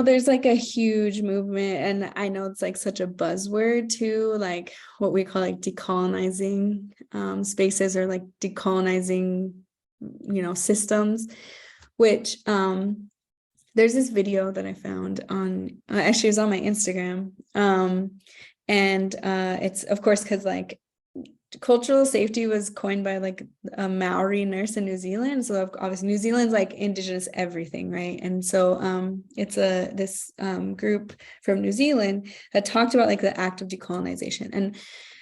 there's like a huge movement, and I know it's like such a buzzword too, like what we call like decolonizing spaces, or like decolonizing systems, which there's this video that I found on actually, it was on my Instagram, and it's of course because like cultural safety was coined by like a Maori nurse in New Zealand. So obviously New Zealand's like Indigenous everything, right? And so it's this group from New Zealand that talked about like the act of decolonization.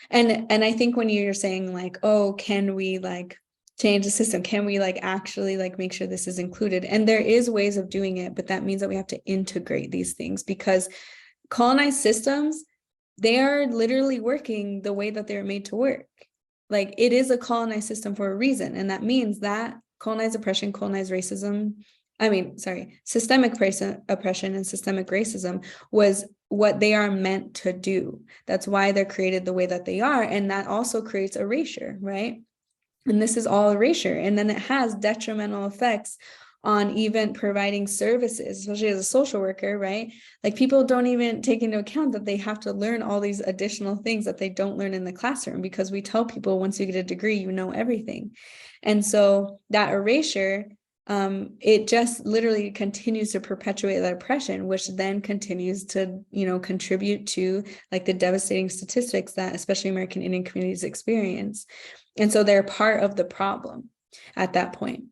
And I think when you're saying like, oh, can we like change the system? Can we like actually like make sure this is included? And there is ways of doing it, but that means that we have to integrate these things, because colonized systems, they are literally working the way that they're made to work. Like, it is a colonized system for a reason. And that means that colonized oppression, colonized racism, systemic oppression and systemic racism was what they are meant to do. That's why they're created the way that they are. And that also creates erasure, right? And this is all erasure. And then it has detrimental effects on even providing services, especially as a social worker, right? Like people don't even take into account that they have to learn all these additional things that they don't learn in the classroom, because we tell people once you get a degree, you know everything. And so that erasure, it just literally continues to perpetuate that oppression, which then continues to, contribute to like the devastating statistics that especially American Indian communities experience. And so they're part of the problem at that point.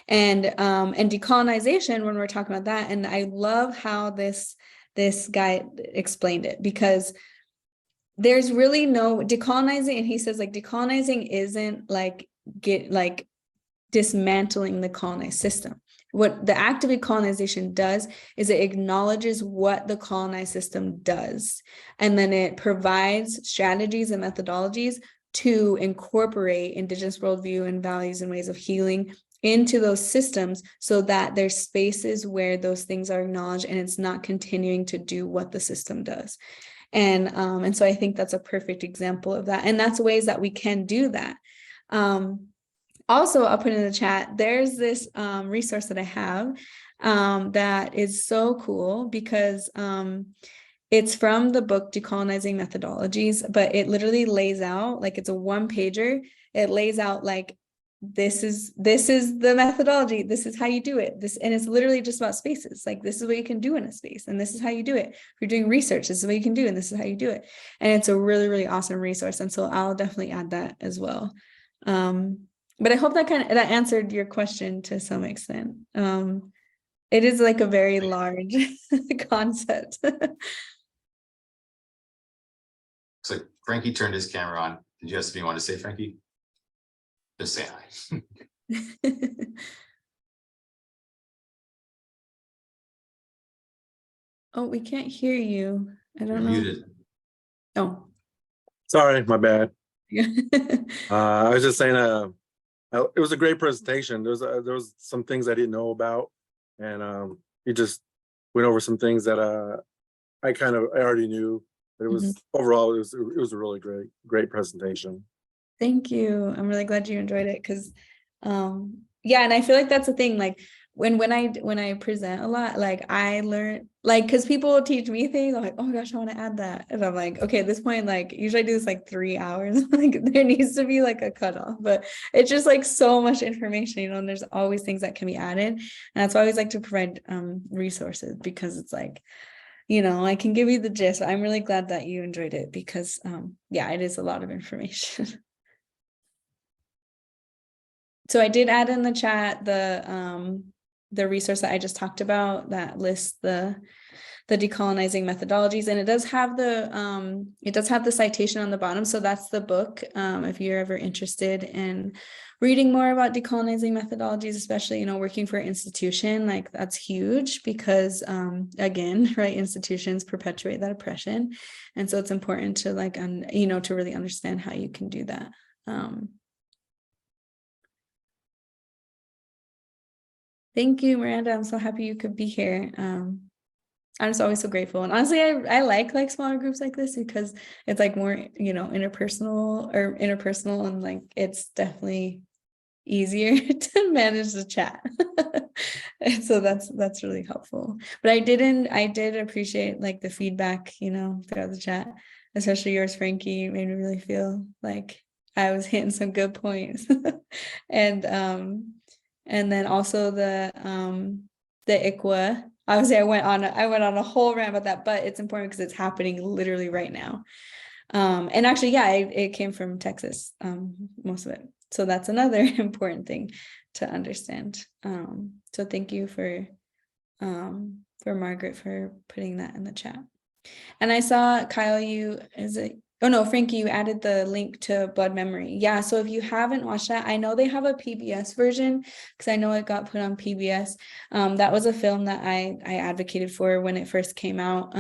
And decolonization, when we're talking about that, and I love how this guy explained it, because there's really no decolonizing, and he says like decolonizing isn't like dismantling the colonized system. What the act of decolonization does is it acknowledges what the colonized system does, and then it provides strategies and methodologies to incorporate Indigenous worldview and values and ways of healing into those systems, so that there's spaces where those things are acknowledged and it's not continuing to do what the system does. And so I think that's a perfect example of that. And that's ways that we can do that. Also, I'll put in the chat, there's this resource that I have that is so cool, because it's from the book Decolonizing Methodologies, but it literally lays out, like it's a 1-pager. It lays out like, this is the methodology, this is how you do it, and it's literally just about spaces. Like, this is what you can do in a space, and this is how you do it. If you're doing research, this is what you can do, and this is how you do it. And it's a really, really awesome resource. And so I'll definitely add that as well. But I hope that that answered your question to some extent. It is like a very large concept. So Frankie turned his camera on. Did you have something you want to say, Frankie? Just say hi. Oh, we can't hear you. I don't You're know. muted. Oh. Sorry, my bad. I was just saying, it was a great presentation. There was some things I didn't know about, and you just went over some things that I already knew. But it was overall, it was a really great presentation. Thank you. I'm really glad you enjoyed it, because yeah, and I feel like that's the thing, like when I present a lot, like I learn, like, because people teach me things, I'm like, oh my gosh, I want to add that, and I'm like, okay, at this point, like usually I do this like 3 hours. Like there needs to be like a cutoff, but it's just like so much information, and there's always things that can be added. And that's why I always like to provide resources, because it's like, I can give you the gist. I'm really glad that you enjoyed it, because yeah, it is a lot of information. So I did add in the chat the resource that I just talked about that lists the decolonizing methodologies, and it does have the citation on the bottom. So that's the book. If you're ever interested in reading more about decolonizing methodologies, especially, working for an institution, like that's huge, because again, right, institutions perpetuate that oppression. And so it's important to to really understand how you can do that. Thank you, Miranda. I'm so happy you could be here. I'm just always so grateful. And honestly, I like smaller groups like this, because it's like more, interpersonal, and like it's definitely easier to manage the chat. And so that's really helpful. But I did appreciate like the feedback, throughout the chat, especially yours, Frankie. It made me really feel like I was hitting some good points. And then also the ICWA. Obviously, I went on a whole rant about that, but it's important because it's happening literally right now. And actually, yeah, it came from Texas, most of it. So that's another important thing to understand. So thank you for Margaret for putting that in the chat. And I saw Kyle, Frankie, you added the link to Blood Memory. Yeah, so if you haven't watched that, I know they have a PBS version, because I know it got put on PBS. That was a film that I advocated for when it first came out.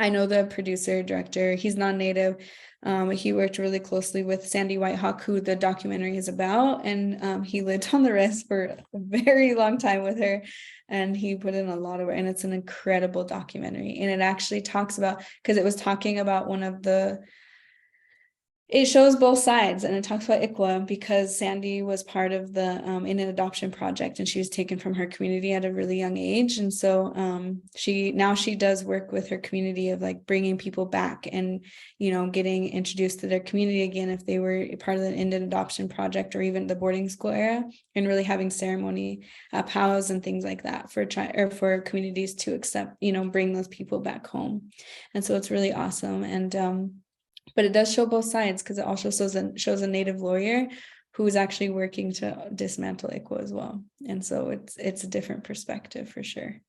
I know the producer, director, he's non-native. He worked really closely with Sandy Whitehawk, who the documentary is about, and he lived on the rest for a very long time with her, and he put in a lot of work, and it's an incredible documentary. And it actually talks about, because it was talking about one of the It shows both sides, and it talks about ICWA because Sandy was part of the Indian adoption project, and she was taken from her community at a really young age. And so she does work with her community of like bringing people back and, you know, getting introduced to their community again if they were part of the Indian adoption project or even the boarding school era, and really having ceremony POWs and things like that for communities to accept, you know, bring those people back home. And so it's really awesome. And but it does show both sides because it also shows a Native lawyer who is actually working to dismantle ICWA as well. And so it's a different perspective for sure.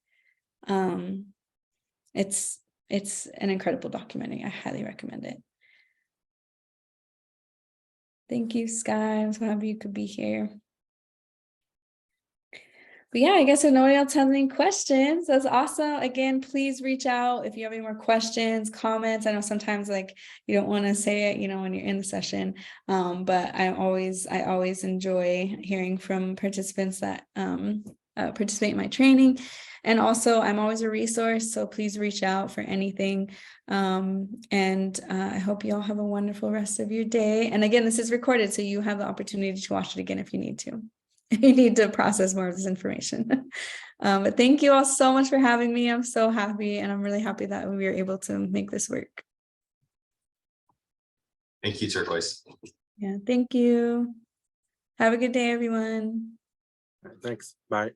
It's an incredible documentary. I highly recommend it. Thank you, Sky. I'm so happy you could be here. But yeah, I guess if nobody else has any questions, that's awesome. Again, please reach out if you have any more questions, comments. I know sometimes like you don't want to say it, you know, when you're in the session. But I always enjoy hearing from participants that participate in my training. And also I'm always a resource, so please reach out for anything. I hope you all have a wonderful rest of your day. And again, this is recorded, so you have the opportunity to watch it again if you need to. You need to process more of this information. But thank you all so much for having me. I'm so happy, and I'm really happy that we were able to make this work. Thank you, Turquoise. Yeah, thank you. Have a good day, everyone. Thanks. Bye.